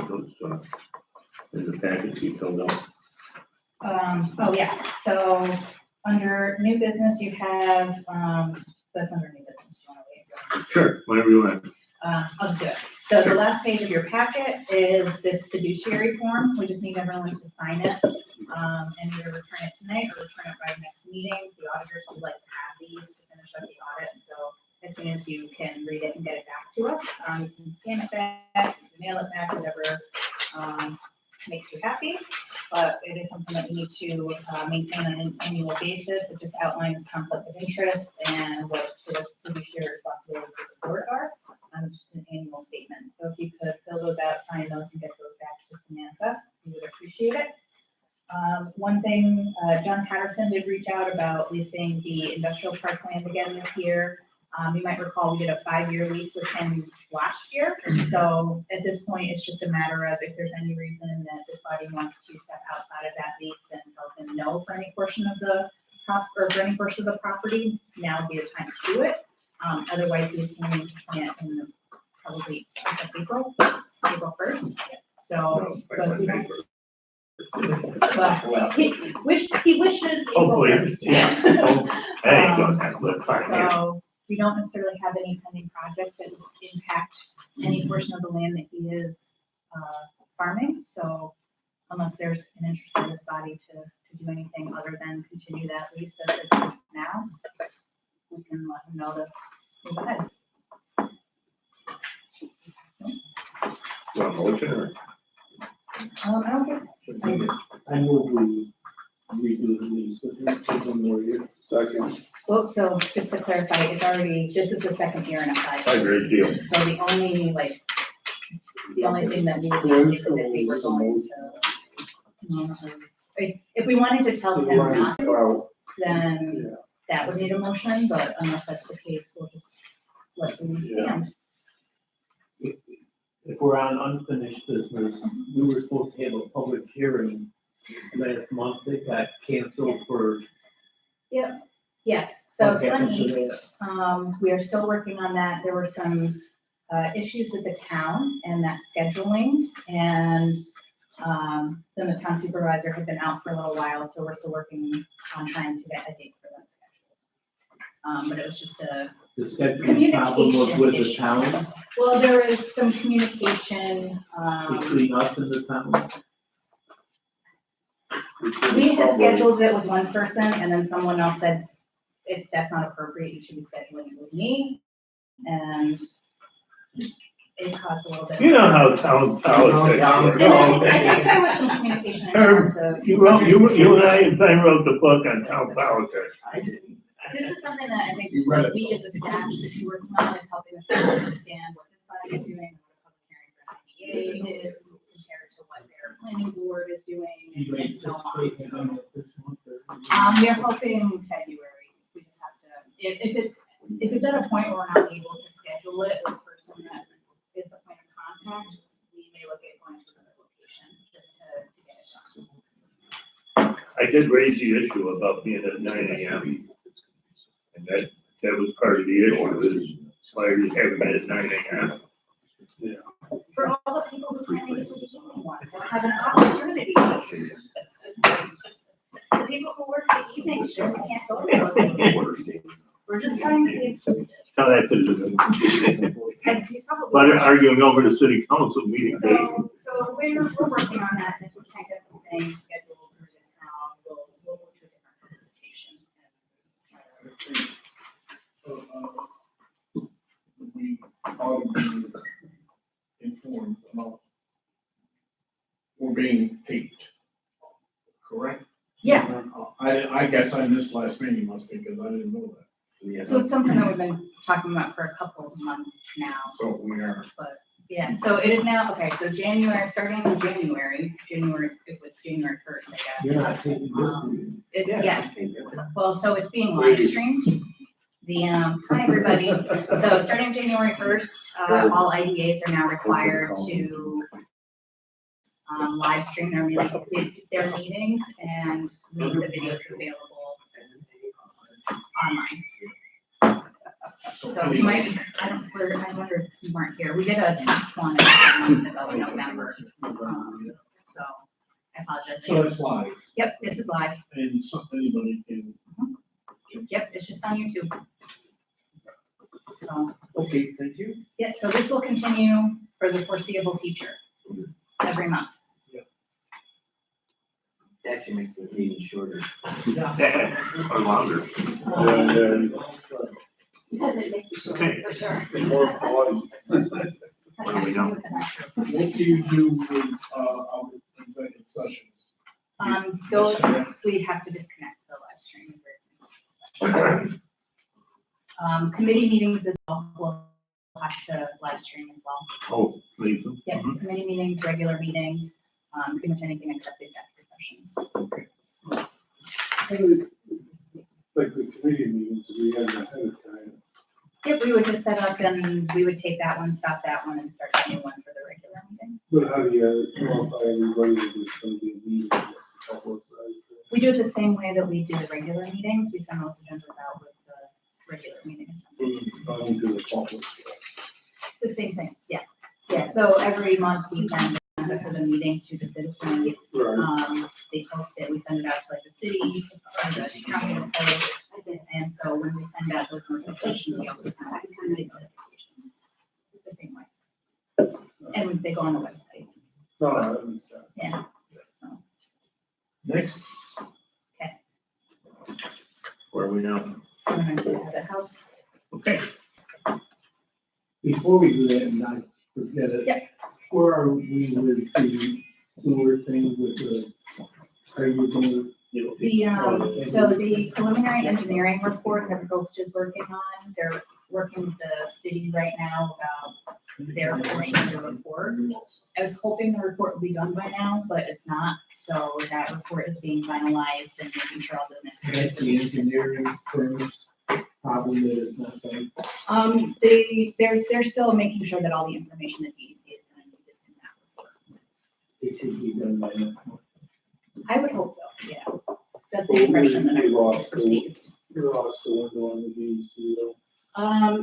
those, in the package you filled out. Oh, yes, so under new business, you have, that's under new business. You wanna wait? Sure, whenever you want. I'll just do it. So the last page of your packet is this fiduciary form. We just need everyone to sign it. And either return it tonight or return it by next meeting. The auditors would like to have these to finish up the audit. So as soon as you can read it and get it back to us, you can scan it back, you can mail it back, whatever makes you happy. But it is something that we need to maintain on an annual basis. It just outlines conflict of interest and what the fiduciary responsibilities of the board are. It's just an annual statement. So if you could fill those out, sign those, and get those back to Samantha, we would appreciate it. One thing, John Patterson did reach out about leasing the industrial park land again this year. You might recall we did a 5-year lease with him last year. So at this point, it's just a matter of if there's any reason that this body wants to step outside of that lease and tell him no for any portion of the property, now would be the time to do it. Otherwise, he's planning to plant in probably April 1st. So, but we don't. But he wishes April Hopefully, 1st. yeah. Hey, don't have to look fine here. So we don't necessarily have any pending projects that would impact any portion of the land that he is farming. So unless there's an interest in this body to do anything other than continue that lease as it is now, we can let him know to move ahead. Want a motion or? I don't think. I move we redo the lease with him for 1 more year. Second. Well, so just to clarify, it's already, this is the second year in a 5-year deal. So the only thing that needed to be is if we were going to. If we wanted to tell him not, then that would need a motion, but unless that's the case, we'll just let the lease stand. If we're on unfinished business, we were supposed to have a public hearing last month. It got canceled for. Yes, so What Sun happened to East, we are still working on that. There were some issues with the town and that scheduling, and then the town supervisor had been out for a little while, so we're still working on trying to get a date for that schedule. But it was just a The scheduling problem was with the Communication town, well, there was some communication, between us and the town. we had scheduled it with one person, and then someone else said, if that's not appropriate, you should be scheduling it with me, and it caused a little bit. You know how town politics work. And I think there was some communication in terms of. You and I and Ben wrote the book on town politics. This is something that I think You read it. we as a staff should be working on, is helping the town understand what this body is doing, what a public hearing for IDA is compared to what their planning board is doing, You and so on. anticipate having it this month or? We are hoping February. We just have to, if it's at a point where we're not able to schedule it with the person that is the point of contact, we may look at going to another location just to get it done. I did raise the issue about being at 9 AM. And that was part of the issue, is why are you having it at 9 AM? trying to get to the evening ones, they'll have an opportunity. The people who work the evenings just can't go to those meetings. We're just trying to be inclusive. Tell that to the, And he's probably. but arguing over the city council meeting date. So we're working on that, and if we can't get some things scheduled through the town, we'll move to a different location. We all be informed about we're being taped, correct? Yeah, I guess I missed last meeting must be because I didn't know that. Yeah. so it's something that we've been talking about for a couple of months now. So we are, Yeah, so it is now, okay, so January, starting in January, it was January 1st, I guess. It's, yeah, well, so it's being live streamed. Hi, everybody. So starting January 1st, all IDAs are now required to live stream their meetings and make the videos available online. So you might, I wonder if you weren't here. We did a test one months ago in November. So I apologize. so it's live Yep, this is live. and so anybody can. Yep, it's just on YouTube. So, Okay, thank you. yeah, so this will continue for the foreseeable future, every month. Actually makes the meeting shorter. Or longer. Because it makes it short, Okay. for sure. More quality. What do we know? What do you do with, our executive sessions? Those, we have to disconnect the live stream. Committee meetings as well, we'll have to live stream as well. Oh, please. Yeah, committee meetings, regular meetings, pretty much anything except the executive sessions. Like the committee meetings, we had ahead of time. Yep, we would just set up and we would take that one, stop that one, and start a new one for the regular meeting. But how do you notify everybody that there's gonna be a meeting? We do it the same way that we do the regular meetings, we send those agendas out with the regular meeting agendas. The same thing, yeah. Yeah, so every month we send for the meetings to the citizen, they post it, we send it out to like the city, or the county to post. And so when we send out those notifications, we also send out community notifications. It's the same way. And they go on the website, No, that makes sense. yeah. So, Next, Where are we now? we're going to have the house. Okay. before we do that, and I forget it. Yep. Where are we with the sewer thing with the, are you going So the preliminary engineering report that Coach is working on, they're working with the city right now about their portion of the report. I was hoping the report would be done by now, but it's not, so that report is being finalized and making sure all the necessary. that's the engineering firms problem that it's not done? They're still making sure that all the information that DEC is gonna need is in that report. It should be done by now. I would hope so, yeah. That's the impression that I received. You're lost the window on the DEC though.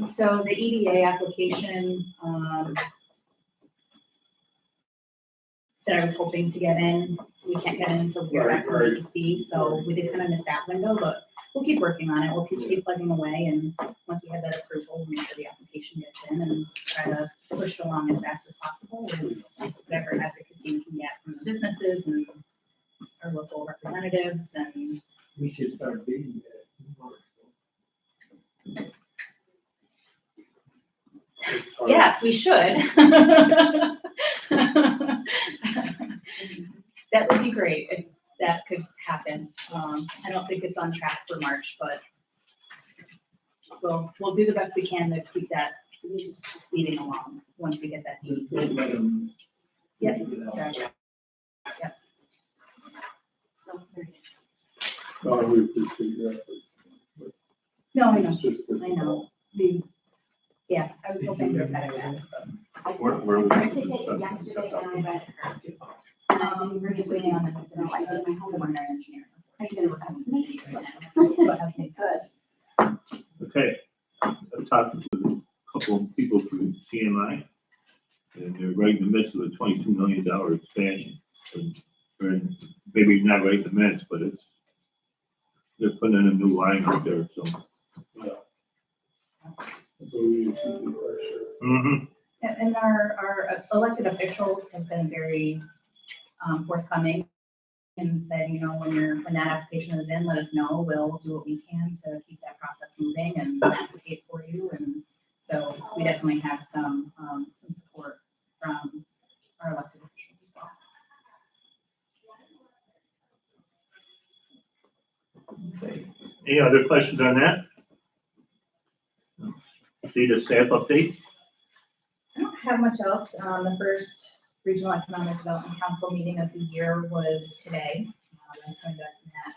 So the EDA application, that I was hoping to get in, we can't get in until we get back from DEC, so we did kind of miss that window, but we'll keep working on it, we'll keep plugging away, and once we have that approval, we'll make sure the application gets in and try to push it along as fast as possible with whatever advocacy we can get from the businesses and our local representatives, and We should start bidding that. yes, we should. That would be great if that could happen. I don't think it's on track for March, but we'll do the best we can to keep that speeding along once we get that piece. Don't let them. Yep. get it out. Gotcha. Yep. No, we appreciate your effort. No, I know, It's just I know. Yeah, I was hoping to better that. Where I we? tried to take it yesterday and I read it. We're just waiting on the finish I did my the homework. preliminary engineering. I did it with estimate. So it has to be good. Okay. I've talked to a couple of people from CMI. And they're right in the midst of the 22 $2 million expansion. And maybe not right the minutes, but they're putting in a new line right there, so. So we keep the pressure. Mhm. And our elected officials have been very forthcoming and said, you know, when that application is in, let us know. We'll do what we can to keep that process moving and advocate for you. And so we definitely have some support from our elected officials as well. Okay. Any other questions on that? See the staff update? I don't have much else. The first Regional Economic Development Council meeting of the year was today. I was going to Matt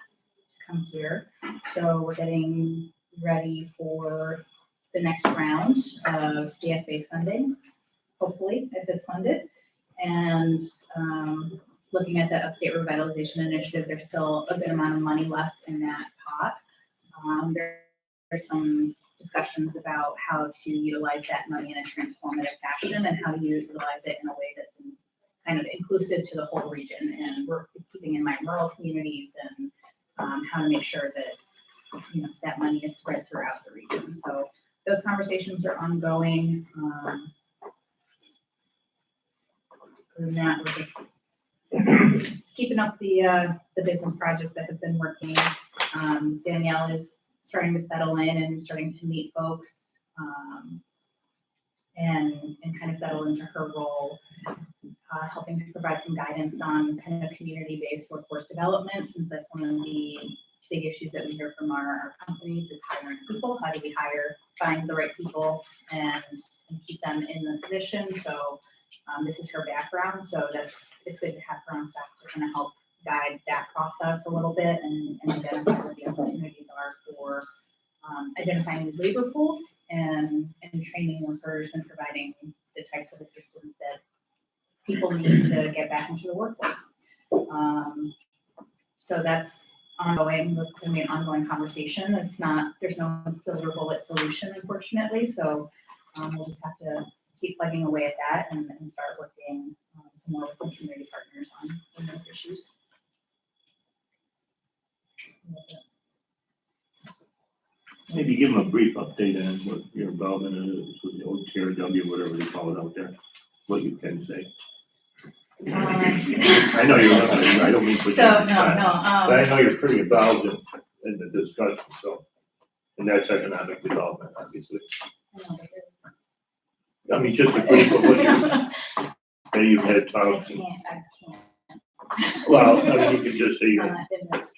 to come here. So we're getting ready for the next round of CFA funding, hopefully, if it's funded. And looking at the Upstate Revitalization Initiative, there's still a good amount of money left in that pot. There's some discussions about how to utilize that money in a transformative fashion and how to utilize it in a way that's kind of inclusive to the whole region. And we're keeping in mind rural communities and how to make sure that, you know, that money is spread throughout the region. So those conversations are ongoing. And that we're just keeping up the business projects that have been working. Danielle is starting to settle in and starting to meet folks and kind of settle into her role, helping to provide some guidance on kind of community-based workforce development, since that's one of the big issues that we hear from our companies is hiring people. How do we find the right people and keep them in the position? So this is her background, so it's good to have her on staff to kind of help guide that process a little bit and identify what the opportunities are for identifying labor pools and training workers and providing the types of assistance that people need to get back into the workforce. So that's ongoing, with an ongoing conversation. There's no silver bullet solution, unfortunately. So we'll just have to keep plugging away at that and start working some more with some community partners on those issues. Maybe give them a brief update on what your involvement is with the old TRW, whatever they call it out there, what you can say. I know you're not, I don't mean to put you on the spot, but I know you're pretty involved in the discussion, so, and that's economic development, obviously. I mean, just a brief of what you've had talks. I can't. Well, I mean, you can just say,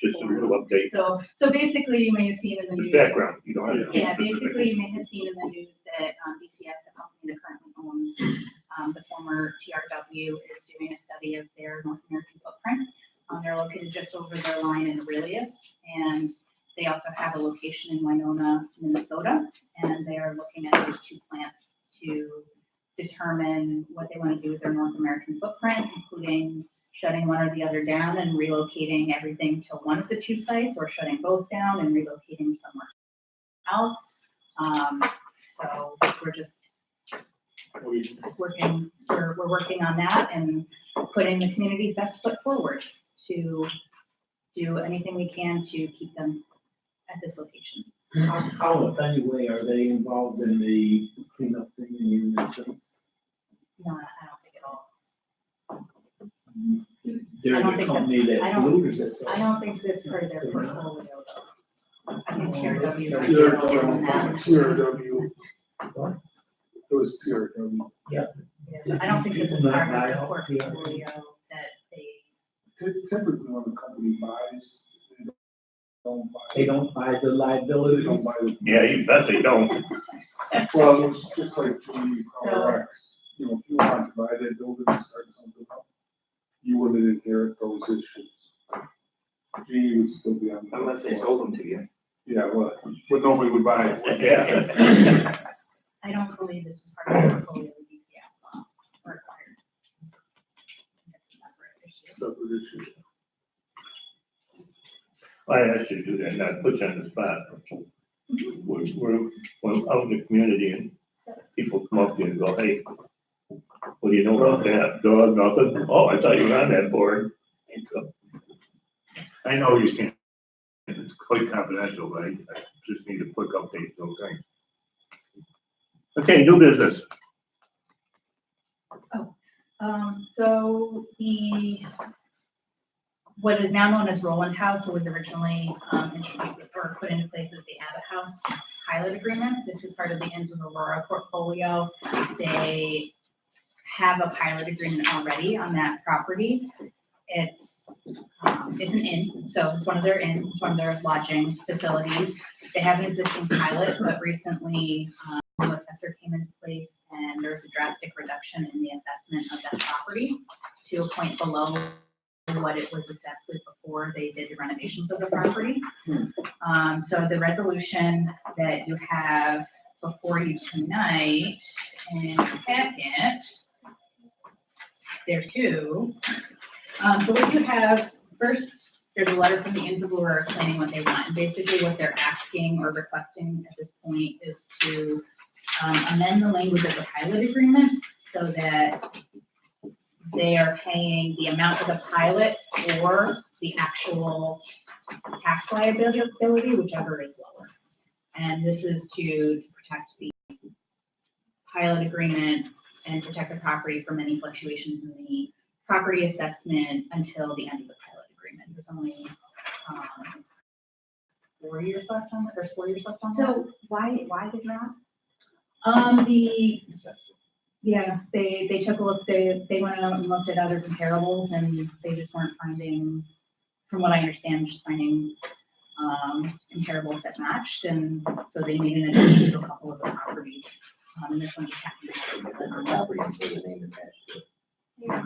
just a little update. So basically, you may have seen in the news. Background, you don't have to. Yeah, basically, you may have seen in the news that BCS, the company that currently owns the former TRW, is doing a study of their North American footprint. They're located just over their line in Aurelius, and they also have a location in Winona, Minnesota, and they are looking at those two plants to determine what they want to do with their North American footprint, including shutting one or the other down and relocating everything to one of the two sites, or shutting both down and relocating somewhere else. So we're just working on that and putting the community's best foot forward to do anything we can to keep them at this location. How, if any way, are they involved in the cleanup thing in your district? No, I don't think at all. They're I don't the think company that's- that I don't- polluted it. I don't think that's part of their portfolio though. I think TRW. might TRW. be involved in that. TRW. What? It was TRW. Yeah, I don't think this is part of the portfolio that they. Typically, when a company buys, They don't buy the they liability. don't buy the. Yeah, you bet they don't. Well, it's just like the So- RX, you know, if you want to buy that building and start something up, you wouldn't inherit those issues. G would still be on. Unless they sold them to you. Yeah, well, but nobody would buy it. Yeah. I don't believe this is part of the portfolio of BCS law or required. It's a separate issue. Separate issue. I asked you to do that, not put you on the spot. We're out in the community and people come up to you and go, hey, What do you know about that? Dog, nothing? Oh, I thought you were on that board. I know you can't, it's quite confidential, but I just need a quick update, okay? Okay, new business. So what is now known as Roland House was originally introduced or put into place as the Abbott House pilot agreement. This is part of the Inns of Aurora portfolio. They have a pilot agreement already on that property. It's an inn, so it's one of their inns, one of their lodging facilities. They have an existing pilot, but recently new assessor came into place and there was a drastic reduction in the assessment of that property to a point below what it was assessed with before they did the renovations of the property. So the resolution that you have before you tonight in your packet, there's two. So what you have, first, there's a letter from the Inns of Aurora explaining what they want. And basically what they're asking or requesting at this point is to amend the language of the pilot agreement so that they are paying the amount of the pilot or the actual tax liability, whichever is lower. And this is to protect the pilot agreement and protect the property from any fluctuations in the property assessment until the end of the pilot agreement. There's only 4 years left on it, there's 4 years left on that. So why the drop? They took a look, they went out and looked at other comparables and they just weren't finding, from what I understand, just finding comparables that matched, and so they made an addition to a couple of the properties. And this one just happened to have The property is the name attached to it. You're on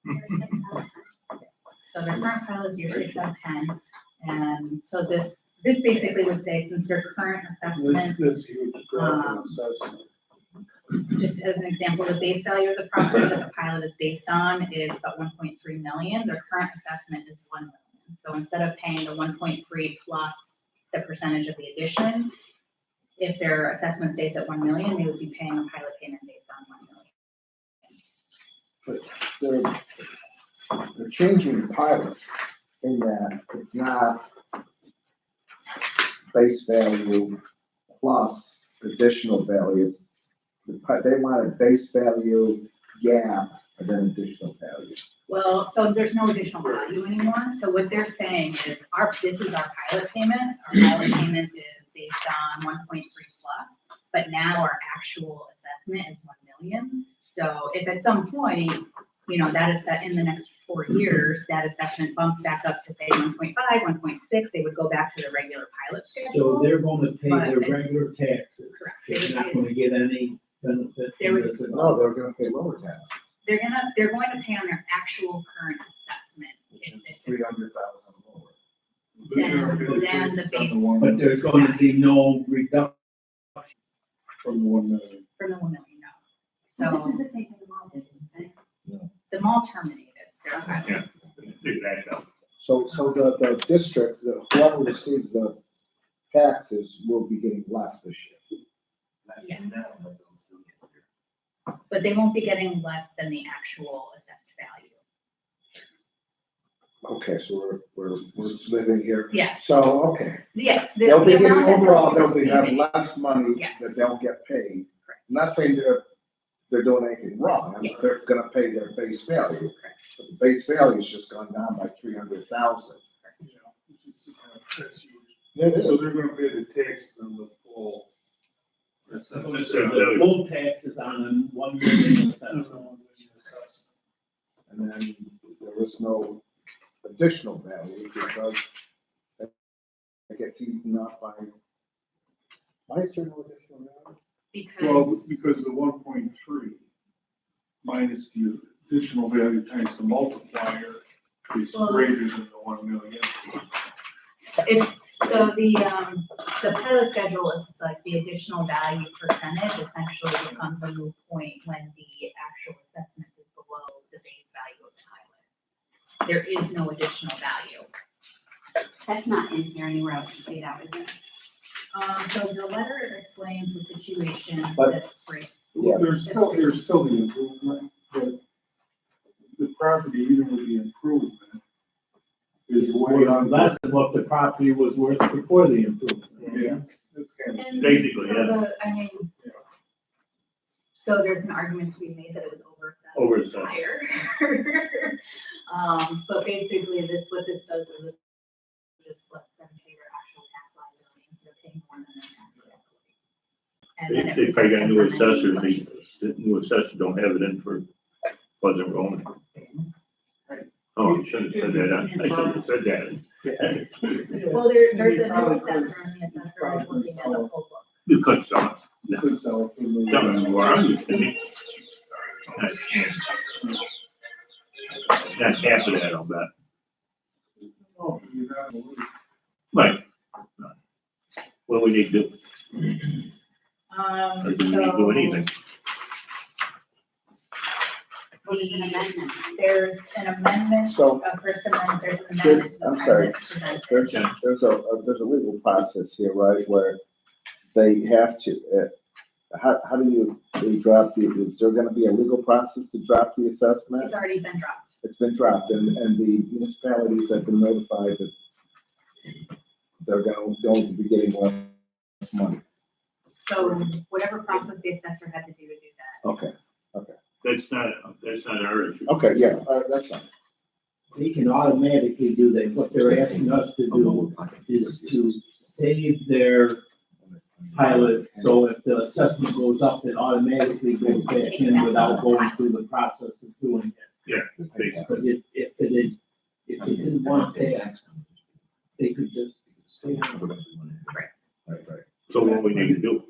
your 6 out of 10. Yes. So their current pile is year 6 out of 10. And so this basically would say, since their current assessment, This huge drop in assessment. just as an example, the base value of the property that the pilot is based on is about 1.3 million. Their current assessment is 1 million. So instead of paying the 1.3 plus the percentage of the addition, if their assessment stays at 1 million, they would be paying a pilot payment based on 1 million. But they're changing the pilot in that it's not base value plus additional value. They want a base value gap and then additional value. Well, so there's no additional value anymore. So what they're saying is this is our pilot payment. Our pilot payment is based on 1.3 plus, but now our actual assessment is 1 million. So if at some point, that is set in the next 4 years, that assessment bumps back up to say 1.5, 1.6, they would go back to the regular pilot So schedule. they're gonna pay But their it's- regular taxes. Correct. They're not gonna get any benefit They from would- this at all. No, they're gonna pay lower tax, They're going to pay on their actual current assessment. which If is this- 300,000 lower. Than the base But there's gonna be no reduction. From 1 million. from the 1 million, no. So this So is the same thing the mall did, right? the mall terminated their pilot. Yeah, big back up. So the district, whoever receives the taxes will be getting less this year. Yes. But they won't be getting less than the actual assessed value. Okay, so we're splitting here. Yes, So, okay, yes. they'll be the getting, amount that overall, they'll they'll be be have receiving- less money Yes. that they'll get paid. Correct. I'm not saying they're doing anything wrong, Yeah. they're gonna pay their base value. Correct. But the base value's just gone down by 300,000. That's huge. Yeah, it So is. they're gonna pay the taxes on the full. The full taxes on a 1 million assessment. And then there is no additional value because it gets eaten up by, why is there no additional value? Well, because because the 1.3 minus the additional value times the multiplier is Well, greater than the 1 million. so the pilot schedule is like the additional value percentage essentially becomes a moot point when the actual assessment is below the base value of the pilot. There is no additional value. That's not in here anywhere else laid out, is it? So the letter explains the situation But- that's right. Yeah. There's still the improvement, but the property, even with the improvement, is way on. Less than what the property was worth before the improvement. Yeah, it's kind of. And Basically, so yeah. I mean, so there's an argument to be made that it was Overassessed. higher. But basically what this does is it just lets them pay their actual tax liability instead of paying more than their tax liability. And then it They probably got new protects them assessors, from any the new assessors don't have it in for Pleasant Road. Oh, you shouldn't have said that, I shouldn't have said that. Well, there's a new assessor, and the assessor is looking at the whole book. You could sell it. Could sell it for the- Tell me where are you kidding? That's half of that, I'll bet. Oh, you're not gonna lose. Right. What do we need to do? Or do we need to do anything? There's an amendment, So- a first amendment, there's an amendment to the I'm plan sorry. that's presented. There's a legal process here, right, where they have to, how do you drop is there gonna be a legal process to drop the assessment? It's already been dropped. It's been dropped and the municipalities have been notified that they're going to be getting less money. So whatever process the assessor had to do that. Okay, That's not our issue. okay, yeah, that's fine. They can automatically do that. What they're asking us to do is to save their pilot, so if the assessment goes up, it automatically goes back in without going through the process of doing it. Yeah, basically. Because if it didn't want that, they could just stay on. Right. So what we need to do?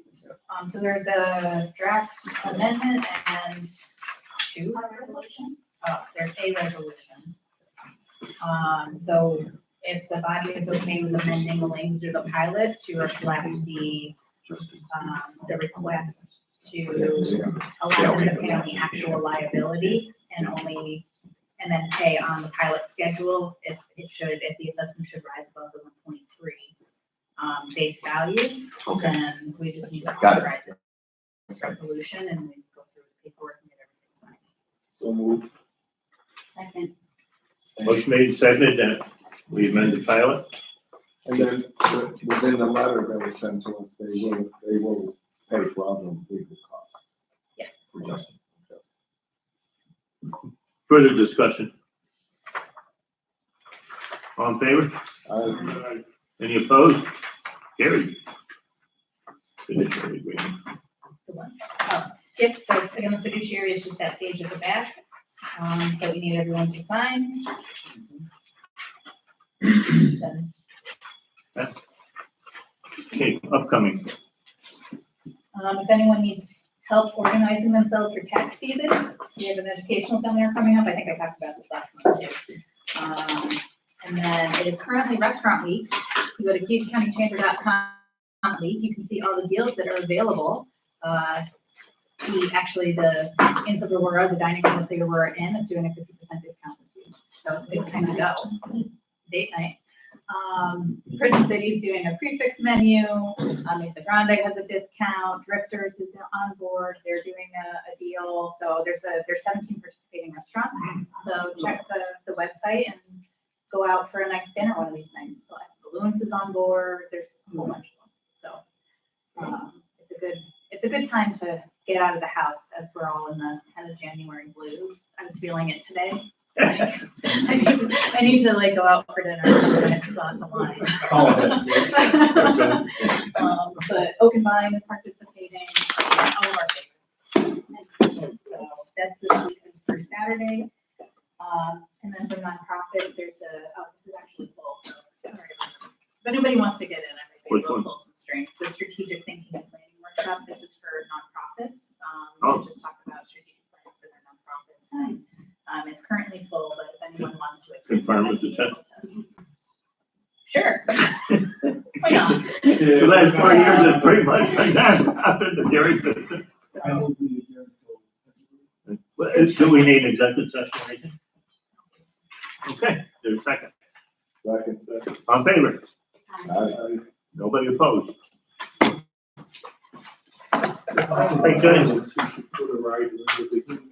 So there's a draft amendment and two resolution. There's a resolution. So if the body is okay with amending the language of the pilot to reflect the request to allow them to pay on the actual liability and then pay on the pilot schedule if the assessment should rise above the 1.3 base value. Okay. Then we just need to Got it. authorize this resolution and we go through the paperwork and get everything signed. So moved. Second. Motion made, and seconded, that we amend the pilot. And then within the letter that was sent to us, they will pay for all the legal costs. Yeah. For Justin. Further discussion? All in favor? Any opposed? Carried. Fiduciary agreement. The one. Yep, so again, the fiduciary is just that page at the back, that we need everyone to sign. Then, Okay, upcoming. if anyone needs help organizing themselves for tax season, we have an educational seminar coming up. I think I talked about this last month too. And then it is currently restaurant week. You go to cayugacountychamber.com week, you can see all the deals that are available. The Inns of Aurora, the dining room that they were in, is doing a 50% discount this week. So it's a good time to go. Date night. Prison City's doing a prefix menu. Mesa Grande has a discount. Drifters is on board. They're doing a deal. So there's 17 participating restaurants. So check the website and go out for a nice dinner one of these nights. Balloons is on board. There's a whole bunch of them. So it's a good time to get out of the house as we're all in the kind of January blues. I was feeling it today. I need to like go out for dinner and a nice glass of wine. But Oak and Vine is participating. All of our favorites. So that's this week through Saturday. And then for nonprofits, this is actually full, so sorry. If anybody wants to get in, I might be able to pull some strings. The strategic thinking and planning workshop, this is for nonprofits. To just talk about strategic planning for their nonprofits. It's currently full, but if anyone wants to. Confirm with the tenant. Sure. Why not? The last 4 years is pretty much like that, after the dairy business. I will be there till- Well, do we need an executive session or anything? Okay, there's a second. Second. On favor? Aye. Nobody opposed? Thanks, guys. Put a riser, but they didn't-